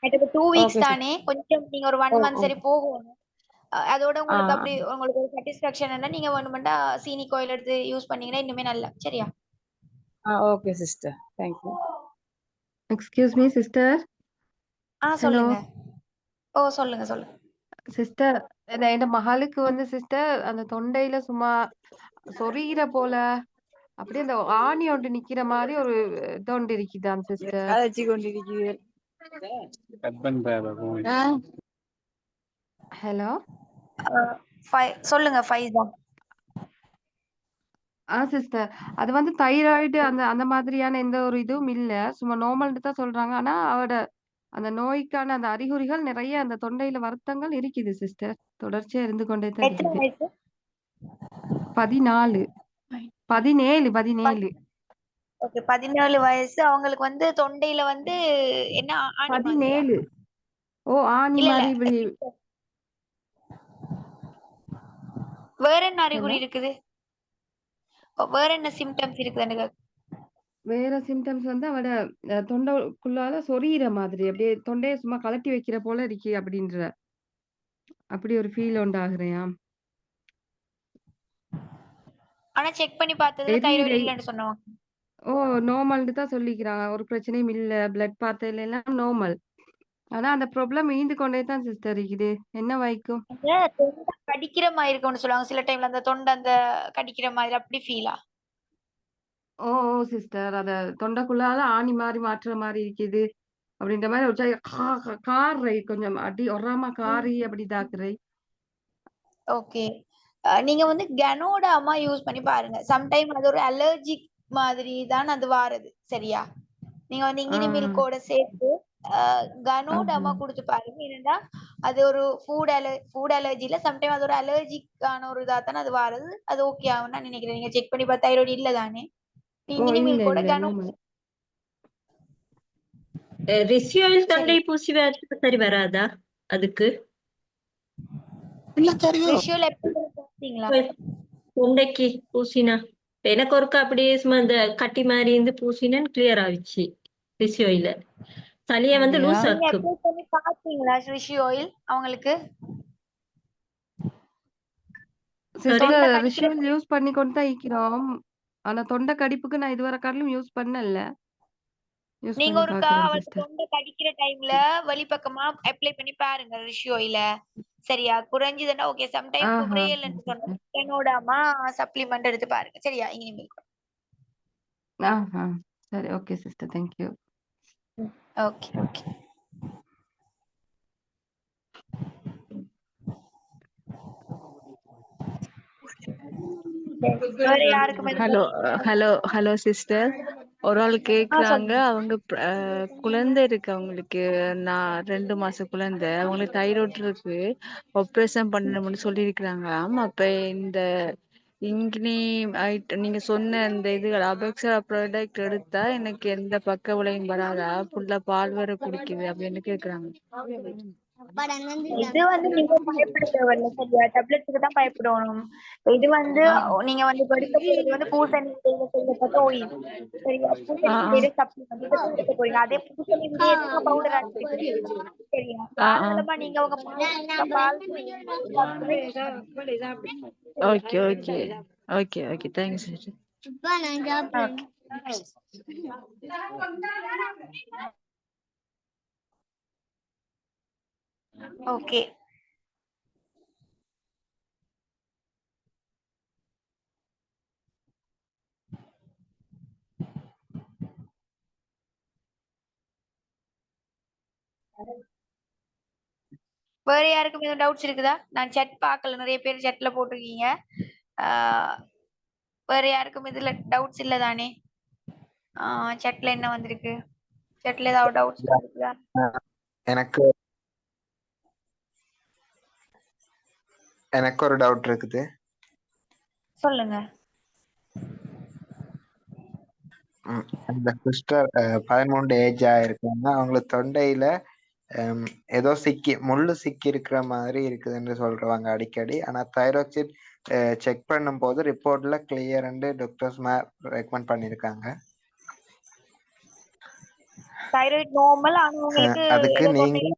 இப்ப 2 வீக்ஸ் Okay, தானே கொஞ்சம் நீங்க ஒரு 1 மந்த் சரி போகும். அதோட உங்களுக்கு அப்படி உங்களுக்கு ஒரு சாட்டிஸ்ஃபேக்ஷன் என்ன நீங்க வேணுமெண்டா சீனி கோயில் எடுத்து யூஸ் பண்ணீங்கன்னா இன்னுமே நல்லா. சரியா? Okay sister. Thank you. Excuse me sister. சொல்லுங்க. சொல்லுங்க சொல்லுங்க. சிஸ்டர், என் மகளுக்கு வந்து சிஸ்டர் அந்த தொண்டையில சும்மா சொரியிற போல அப்படியே அந்த ஆணி ஒன்று நிக்கிற மாதிரி ஒரு தொண்டு இருக்குதாம் சிஸ்டர். அழைச்சி கொண்டிருக்கிறீர்கள். ஹலோ சொல்லுங்க ஃபைசா. சிஸ்டர், அது வந்து தைராய்டு அந்த அந்த மாதிரியான எந்த ஒரு இதுவும் இல்ல. சும்மா நார்மல்னு தான் சொல்றாங்க. ஆனா அவட அந்த நோய்க்கான அந்த அறிகுறிகள் நிறைய அந்த தொண்டையில வருத்தங்கள் இருக்குது சிஸ்டர். தொடர்ச்சியா இருந்து கொண்டே தான் எத்தனை இருக்குது. வயசு? 17 ஓகே. 17 வயசு. அவங்களுக்கு வந்து தொண்டையில வந்து என்ன ஆணி மாதிரியா? 17. ஆணி இல்ல மாதிரி இப்படி. வேற என்ன அறிகுறி இருக்குது? வேற என்ன சிம்டம்ஸ் இருக்குது எனக்கு? வேற சிம்டம்ஸ் வந்து அவட தொண்டைக்குள்ளால சொரியிற மாதிரி அப்படியே தொண்டையை சும்மா கலட்டி வைக்கிற போல இருக்கு அப்படின்ற அப்படி ஒரு ஃபீல் உண்டாகுறேன். ஆனா செக் பண்ணி பார்த்ததுல எரியல. தைராய்டு இல்லன்னு சொன்னாங்க. நார்மல்னு தான் சொல்லிக்கிறாங்க. ஒரு பிரச்சனையும் இல்ல. பிளட் பார்த்ததுல எல்லாம் நார்மல். ஆனா அந்த ப்ராப்ளம் ஈந்து கொண்டே தான் சிஸ்டர் இருக்குது. என்ன வைக்கும்? அந்த தொண்டை கடிக்கிற மாதிரி இருக்கும்னு சொல்லுவாங்க. சில டைம்ல அந்த தொண்டை அந்த கடிக்கிற மாதிரி அப்படி ஃபீலா? ஓ சிஸ்டர், அத தொண்டைக்குள்ளால ஆணி மாதிரி மாற்றுற மாதிரி இருக்குது அப்படின்ற மாதிரி ஒரு காரை கொஞ்சம் அடி ஒராம காரி அப்படி தாக்குறே. ஓகே. நீங்க வந்து கனோடாமா யூஸ் பண்ணி பாருங்க. சம்டைம் அது ஒரு அலர்ஜிக் மாதிரி தான் அது வாரது. சரியா? நீங்க வந்து இங்கினி மில்கோட சேர்த்து கனோடாமா குடுத்து பாருங்க. ஏன்னா அது ஒரு ஃபுட் அலர்ஜில சம்டைம் அது ஒரு அலர்ஜிக்கான ஒரு இதா தானே அது வாரது. அது ஓகே ஆகும் நான் நினைக்கிறேன். நீங்க செக் பண்ணி பார்த்தா தைராய்டு இல்ல தானே? இங்கினி மில்கோட கனோ ரிசியோயில் தொண்டை பூசி சரி வராதா அதுக்கு? விஷுவல் எப்படி பார்த்தீங்களா? தொண்டைக்கு பூசினா எனக்கு ஒருக்கா அப்படியே சும்மா இந்த கட்டி மாதிரி இருந்து பூசினேன்னு கிளியர் ஆயிடுச்சு. ரிசியோயில சளிய வந்து லூஸ் நீங்க ஆக்கும். அப்ளை பண்ணி பாத்தீங்களா ரிஷி ஆயில் அவங்களுக்கு? சிஸ்டர், ரிஷுவல் யூஸ் பண்ணி கொண்டு தான் இருக்கிறோம். ஆனா தொண்டை கடிப்புக்கு நான் இதுவரை காட்டிலும் யூஸ் பண்ணல. நீங்க ஒருக்கா அவளுக்கு தொண்டை கடிக்கிற டைம்ல வெளிப்பக்கமா அப்ளை பண்ணி பாருங்க ரிஷி ஆயில. சரியா? குறைஞ்சதுன்னா ஓகே. சம்டைம் குறையலன்னு சொன்னா என்னோடாமா சப்ளிமெண்ட் எடுத்து பாருங்க. சரியா? இனிமேல் சரி. Okay sister. Thank you. Okay okay. Hello sister. ஒரு ஆள் கேக்குறாங்க. அவங்க குழந்தை இருக்கு அவங்களுக்கு. நான் 2 மாச குழந்தை. அவங்களுக்கு தைராய்டு இருக்கு. ஆபரேஷன் பண்ணணும்னு சொல்லியிருக்கிறாங்களாம். அப்ப இந்த இங்கினி நீங்க சொன்ன இந்த இதுகள் அபெக்ஸா ப்ராடக்ட் எடுத்தா எனக்கு எந்த பக்க விளைவும் வராதா? ஃபுல்லா பால் வர குடிக்குது அப்படின்னு கேக்குறாங்க. இது வந்து நீங்க பயப்பட தேவையில்ல சரியா, டேப்லெட்ஸுக்கு தான் பயப்படணும். இது வந்து நீங்க வந்து இப்ப எடுக்க போறது வந்து பூசணி விதையில செய்யப்பட்ட oil. சரியா, பூசணி விதையில சப்ளிமெண்ட் இதைத்தான் எடுக்க போறீங்க. அதே பூசணி விதையை நீங்க பவுடர் ஆக்கி எடுக்கிறீங்க. சரியா, தாராளமா நீங்க உங்க பால் சாப்பிடுறது யூஸ் பண்ணுங்க. Okay okay okay okay thanks sister. Okay. Okay. வேற யாருக்கும் எதுவும் டவுட்ஸ் இருக்குதா? நான் chat பார்க்கல, நிறைய பேர் chatல போட்டிருக்கீங்க. வேற யாருக்கும் இதுல டவுட்ஸ் இல்ல தானே? chatல என்ன வந்திருக்கு? chatல ஏதாவது டவுட்ஸ் இருக்குதா? எனக்கு எனக்கு ஒரு டவுட் இருக்குது. சொல்லுங்க. அந்த சிஸ்டர் 13 ஏஜ் ஆயிருக்காங்க. அவங்களுக்கு தொண்டையில ஏதோ முள்ளு சிக்கி இருக்கிற மாதிரி இருக்குதுன்னு சொல்றாங்க அடிக்கடி. ஆனா தைராக்சிட் செக் பண்ணும் போது ரிப்போர்ட்ல கிளியர் டாக்டர்ஸ் ரெக்கமெண்ட் பண்ணிருக்காங்க. தைராய்டு நார்மல், ஆனா உங்களுக்கு அதுக்கு ஏதோ நீங்க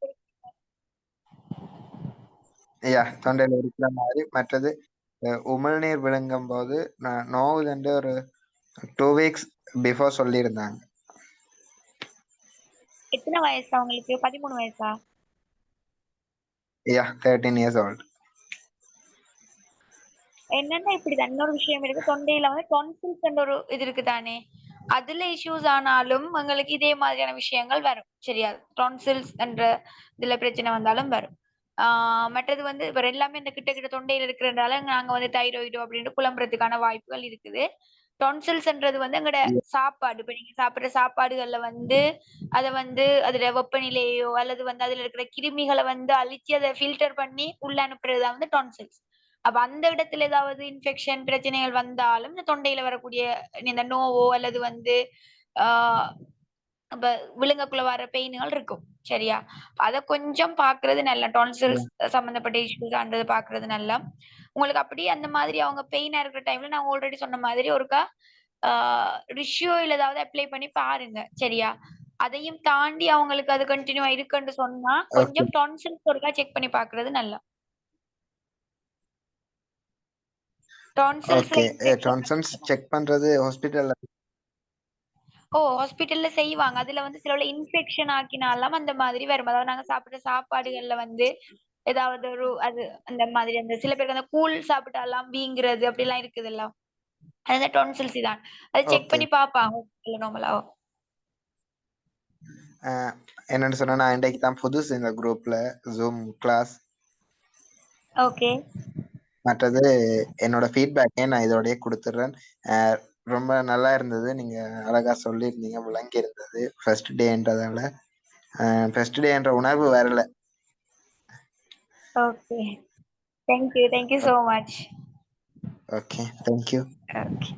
தொண்டையில இருக்கிற மாதிரி, மற்றது உமிழ்நீர் விழுங்கும் போது நோவுதுண்டு ஒரு 2 வீக்ஸ் பிஃபோர் சொல்லியிருந்தாங்க. எத்தனை வயசா உங்களுக்கு? 13 வயசா? 13 years old. என்னன்னா இப்படிதான் இன்னொரு விஷயம் இருக்கு. தொண்டையில வந்து டொன்சில்ஸ் ஒரு இது இருக்கு தானே, அதுல இஷ்யூஸ் ஆனாலும் உங்களுக்கு இதே மாதிரியான விஷயங்கள் வரும். சரியா, டொன்சில்ஸ் என்ற இதுல பிரச்சனை வந்தாலும் வரும். மற்றது வந்து இப்ப எல்லாமே இந்த கிட்ட கிட்ட தொண்டையில இருக்கிறதுனால நாங்க வந்து தைராய்டு அப்படின்னு குழம்புறதுக்கான வாய்ப்புகள் இருக்குது. டொன்சில்ஸ்ன்றது வந்து எங்களோட சாப்பாடு, இப்ப நீங்க சாப்பிடுற சாப்பாடுகள்ல வந்து அதை வந்து அதுல வெப்பநிலையோ அல்லது வந்து அதுல இருக்கிற கிருமிகளை வந்து அழிச்சு அதை ஃபில்டர் பண்ணி உள்ள அனுப்புறதுதான் வந்து டொன்சில்ஸ். அப்ப அந்த இடத்துல ஏதாவது இன்ஃபெக்ஷன் பிரச்சனைகள் வந்தாலும் இந்த தொண்டையில வரக்கூடிய இந்த நோவோ அல்லது வந்து ஆஹ் அப்ப விழுங்கக்குள்ள வர பெயின்கள் இருக்கும். சரியா, அத கொஞ்சம் பாக்குறது நல்ல. டான்சில்ஸ் சம்பந்தப்பட்ட இஷ்யூஸ் ஆனது பாக்குறது நல்லா. உங்களுக்கு அப்படி அந்த மாதிரி அவங்க பெயினா இருக்கிற டைம்ல நான் ஆல்ரெடி சொன்ன மாதிரி ஒருக்கா ரிஷியோயில் ஏதாவது அப்ளை பண்ணி பாருங்க. சரியா, அதையும் தாண்டி அவங்களுக்கு அது கண்டினியூவா இருக்குன்னு சொன்னா கொஞ்சம் டான்சில்ஸ் ஒருக்கா செக் பண்ணி பாக்குறது நல்லா. டான்சில்ஸ் செக் பண்றது ஹாஸ்பிடல்ல? ஹாஸ்பிட்டல்ல செய்வாங்க. அதுல வந்து சில இன்ஃபெக்ஷன் ஆக்கினாலும் அந்த மாதிரி வரும். அதாவது நாங்க சாப்பிடுற சாப்பாடுகள்ல வந்து ஏதாவது ஒரு அது அந்த மாதிரி அந்த சில பேருக்கு அந்த கூழ் சாப்பிட்டாலாம் வீங்குறது அப்படிலாம் இருக்குதுல்ல, அது டொன்சில்ஸ் தான். அதை செக் பண்ணி பாப்பாங்க நார்மலா. என்னன்னு சொன்னா, நான் இன்றைக்கு தான் புதுசு இந்த குரூப்ல ஜூம் கிளாஸ். ஓகே. மற்றது என்னோட ஃபீட்பேக்கே நான் இதோடய கொடுத்துட்றேன். ரொம்ப நல்லா இருந்தது. நீங்க அழகா சொல்லியிருந்தீங்க, விளங்கி இருந்தது. ஃபர்ஸ்ட் டேன்றதால ஃபர்ஸ்ட் டேன்ற உணர்வு வரல. Okay, thank you so much. Okay, thank you. Okay.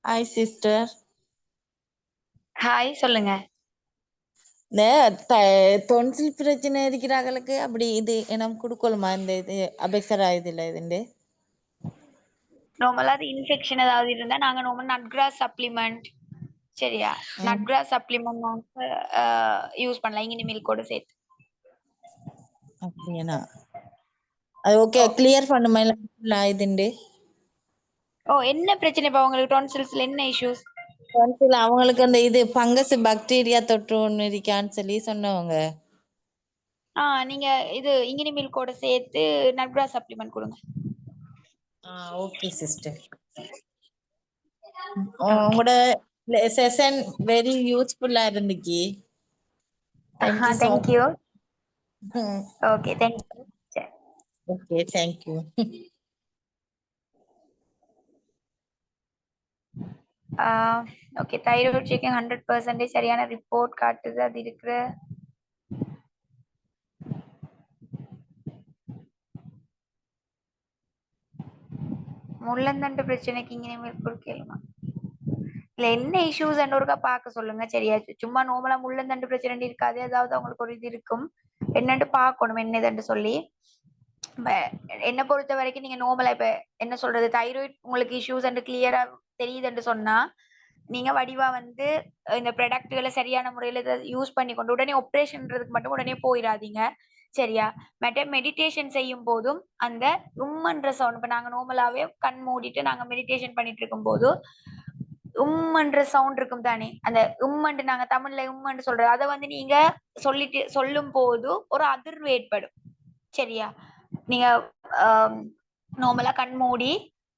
Hi sister. Hi, சொல்லுங்க. இந்த தொன்சில் பிரச்சனை இருக்கிறாங்களுக்கு அப்படி இது எனக்கு கொடுக்கலுமா இந்த இது அபெக்சரா இதுல இதுண்டு? நார்மலா அது இன்ஃபெக்ஷன் ஏதாவது இருந்தா நாங்க நார்மல் நட்கிராஸ் சப்ளிமெண்ட், சரியா, நட்கிராஸ் சப்ளிமெண்ட் நாங்க யூஸ் பண்ணலாம் இங்கினி மில்கோட சேர்த்து. அப்படியா? அது ஓகே, கிளியர் பண்ணுமா இல்ல இதுண்டு? என்ன பிரச்சனை இப்ப உங்களுக்கு? டான்சில்ஸ்ல என்ன இஷ்யூஸ்? டான்சில் அவங்களுக்கு அந்த இது ஃபங்கஸ் பாக்டீரியா தொற்று ஒன்று இருக்கான்னு சொல்லி சொன்னவங்க. நீங்க இது இங்கினி மில்கோட சேர்த்து நட்கிராஸ் சப்ளிமெண்ட் கொடுங்க. Okay sister. உங்களோட செஷன் வெரி யூஸ்ஃபுல்லா இருந்துச்சு. Thank you. Okay, thank you. Okay, thank you. Okay, thyroid checking 100% சரியான ரிப்போர்ட் காட்டுது. அது இருக்கிற முள்ளந்தண்டு பிரச்சனைக்கு இங்கே கொடுக்கலுமா? இல்ல என்ன இஷ்யூஸ் ஒருக்கா பார்க்க சொல்லுங்க சரியா. சும்மா நோமலா முள்ளந்தண்டு பிரச்சனை இருக்காது, ஏதாவது அவங்களுக்கு ஒரு இது இருக்கும், என்னன்னு பார்க்கணும் என்னதுன்னு சொல்லி. என்ன பொறுத்த வரைக்கும் நீங்க நோமலா இப்ப என்ன சொல்றது தைராய்டு உங்களுக்கு இஷ்யூஸ் கிளியரா தெரியுதுன்னு சொன்னா நீங்க வடிவா வந்து இந்த ப்ராடக்ட்களை சரியான முறையில யூஸ் பண்ணி கொண்டு உடனே ஆபரேஷன்ன்றதுக்கு மட்டும் உடனே போயிடாதீங்க சரியா. மெடிடேஷன் செய்யும் போதும் அந்த உம்மன்ற சவுண்ட், இப்ப நாங்க நோமலாவே கண் மூடிட்டு நாங்க மெடிடேஷன் பண்ணிட்டு இருக்கும் போது உம்மன்ற சவுண்ட் இருக்கும் தானே, அந்த உம்மண்டு நாங்க தமிழ்ல உம்மண்டு சொல்றது, அதை வந்து நீங்க சொல்லும் போது ஒரு அதிர்வு ஏற்படும் சரியா. நீங்க நார்மலா கண் மூடி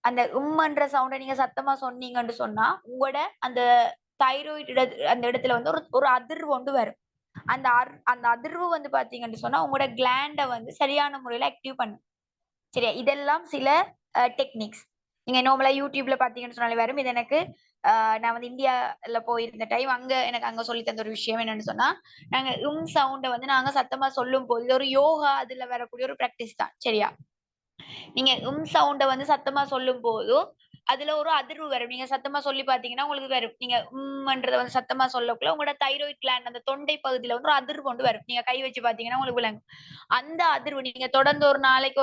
அந்த உம்மன்ற சவுண்டை நீங்க சத்தமா சொன்னீங்கன்னு சொன்னா உங்களோட அந்த தைராய்டு அந்த இடத்துல வந்து ஒரு அதிர்வு கொண்டு வரும். அந்த அதிர்வு வந்து பாத்தீங்கன்னு சொன்னா உங்களோட கிளாண்ட வந்து சரியான முறையில ஆக்டிவ் பண்ணும் சரியா. இதெல்லாம் சில டெக்னிக்ஸ் நீங்க நார்மலா யூடியூப்ல பாத்தீங்கன்னு சொன்னாலே வரும். இது எனக்கு நான் வந்து இந்தியால போயிருந்த டைம் அங்க சொல்லி தந்த ஒரு விஷயம் என்னன்னு சொன்னா, நாங்க சவுண்ட வந்து நாங்க சத்தமா சொல்லும் போது இது ஒரு யோகா அதுல வரக்கூடிய ஒரு பிராக்டிஸ் தான் சரியா. நீங்க சவுண்ட வந்து சத்தமா சொல்லும் போது அதுல ஒரு அதிர்வு வரும். நீங்க சத்தமா சொல்லி பாத்தீங்கன்னா உங்களுக்கு வரும். நீங்க உம்ன்றத வந்து சத்தமா சொல்லக்குள்ள உங்களோட தைராய்டு கிளாண்ட் அந்த தொண்டை பகுதியில வந்து ஒரு அதிர்வு கொண்டு வரும். நீங்க கை வச்சு பாத்தீங்கன்னா உங்களுக்கு விளங்கும். அந்த அதிர்வு நீங்க தொடர்ந்து ஒரு நாளைக்கு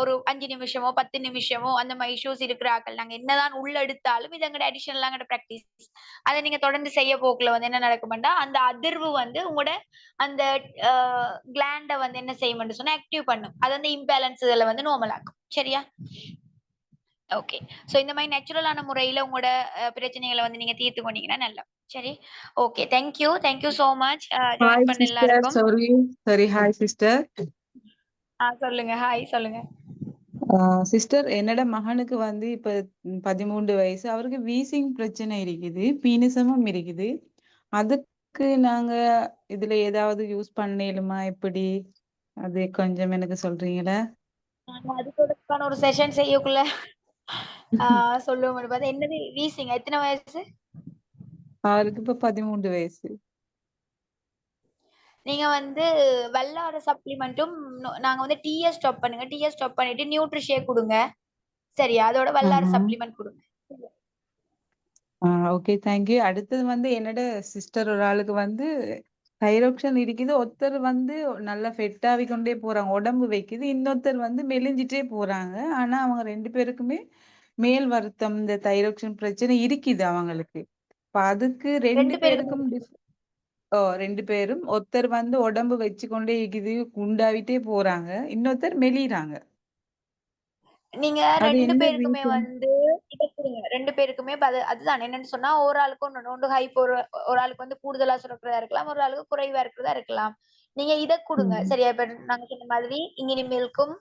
ஒரு 5 நிமிஷமோ 10 நிமிஷமோ அந்த மாதிரி இஷ்யூஸ் இருக்கிறார்கள் நாங்க என்னதான் உள்ள எடுத்தாலும் இது எங்கட அடிஷனலா எங்கட பிராக்டிஸ். அதை நீங்க தொடர்ந்து செய்ய போக்குல வந்து என்ன நடக்கும்னா அந்த அதிர்வு வந்து உங்களோட அந்த கிளாண்ட வந்து என்ன செய்யும் சொன்னா ஆக்டிவ் பண்ணும். அது வந்து இம்பேலன்ஸ் இதுல வந்து நார்மல் ஆக்கும் சரியா. ஓகே, சோ இந்த மாதிரி நேச்சுரலான முறையில உங்களோட பிரச்சனைகளை வந்து நீங்க தீர்த்து கொண்டீங்கன்னா நல்லா சரி. Okay, thank you so much join பண்ண எல்லாருக்கும். Sorry hi sister. சொல்லுங்க, ஹாய் சொல்லுங்க. சிஸ்டர் என்னோட மகனுக்கு வந்து இப்ப 13 வயசு, அவருக்கு வீசிங் பிரச்சனை இருக்குது, பீனிசமும் இருக்குது. அதுக்கு நாங்க இதுல ஏதாவது யூஸ் பண்ணலுமா எப்படி, அது கொஞ்சம் எனக்கு சொல்றீங்களா? அதுக்கான ஒரு செஷன் செய்யக்குள்ள சொல்லுவோம். என்னது வீசிங், எத்தனை வயசு அவருக்கு இப்ப 13 வயசு. நீங்க வந்து வல்லார சப்ளிமெண்ட்டும் நாங்க வந்து டீயை ஸ்டாப் பண்ணுங்க, டீயை ஸ்டாப் பண்ணிட்டு நியூட்ரிஷேக் கொடுங்க சரியா. அதோட வல்லார சப்ளிமெண்ட் கொடுங்க. Okay thank you. அடுத்தது வந்து என்னோட சிஸ்டர் ஒரு ஆளுக்கு வந்து தைராக்சின் இருக்குது. ஒருத்தர் வந்து நல்லா ஃபெட் ஆகி கொண்டே போறாங்க, உடம்பு வைக்குது. இன்னொருத்தர் வந்து மெலிஞ்சிட்டே போறாங்க. ஆனா அவங்க 2 பேருக்குமே மேல் வருத்தம் இந்த தைராக்சின் பிரச்சனை இருக்குது அவங்களுக்கு. இப்ப அதுக்கு 2 பேருக்கும் 2 பேரும் ஒருத்தர் வந்து உடம்பு வச்சு கொண்டே இருக்குது, குண்டாவிட்டே போறாங்க, இன்னொருத்தர் மெலிறாங்க. நீங்க அது 2 என்ன பேருக்குமே ரீசன்? வந்து இதை கொடுங்க. 2 பேருக்குமே அதுதான் என்னன்னு சொன்னா ஒரு ஆளுக்கு ஒன்று ஹை, ஒரு ஆளுக்கு வந்து கூடுதலா சுரக்கிறதா இருக்கலாம், ஒரு ஆளுக்கு குறைவா இருக்கிறதா இருக்கலாம். நீங்க இதை கொடுங்க சரியா. இப்ப நாங்க சொன்ன மாதிரி இங்கினி மில்க்கும்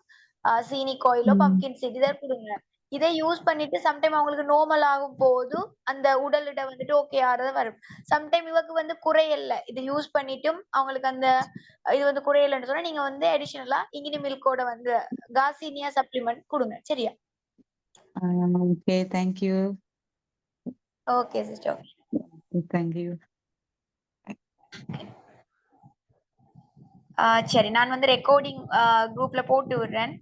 சீனி கோயிலோ பம்கின் சீட் இதை கொடுங்க. இதை யூஸ் பண்ணிட்டு சம்டைம் அவங்களுக்கு நார்மல் ஆகும் போது அந்த உடலிட வந்துட்டு ஓகே ஆறத வரும். சம்டைம் இவருக்கு வந்து குறையல, இது யூஸ் பண்ணிட்டும் அவங்களுக்கு அந்த இது வந்து குறையலன்னு சொன்னா நீங்க வந்து அடிஷனலா இங்கினி மில்கோட வந்து காசினியா சப்ளிமெண்ட் கொடுங்க சரியா. Okay thank you. Okay sister. Thank you. சரி, நான் வந்து ரெக்கார்டிங் குரூப்ல போட்டு விடுறேன்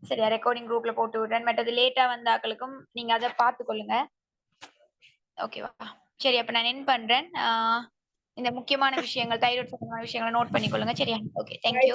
சரியா. ரெக்கார்டிங் குரூப்ல போட்டு விடுறேன். மற்றது லேட்டா வந்த ஆக்களுக்கும் நீங்க அதை பார்த்து கொள்ளுங்க ஓகேவா. சரி, அப்ப நான் என் பண்றேன். இந்த முக்கியமான விஷயங்கள் தைராய்டு சம்பந்தமான விஷயங்களை நோட் பண்ணிக்கொள்ளுங்க சரியா. Okay, thank you.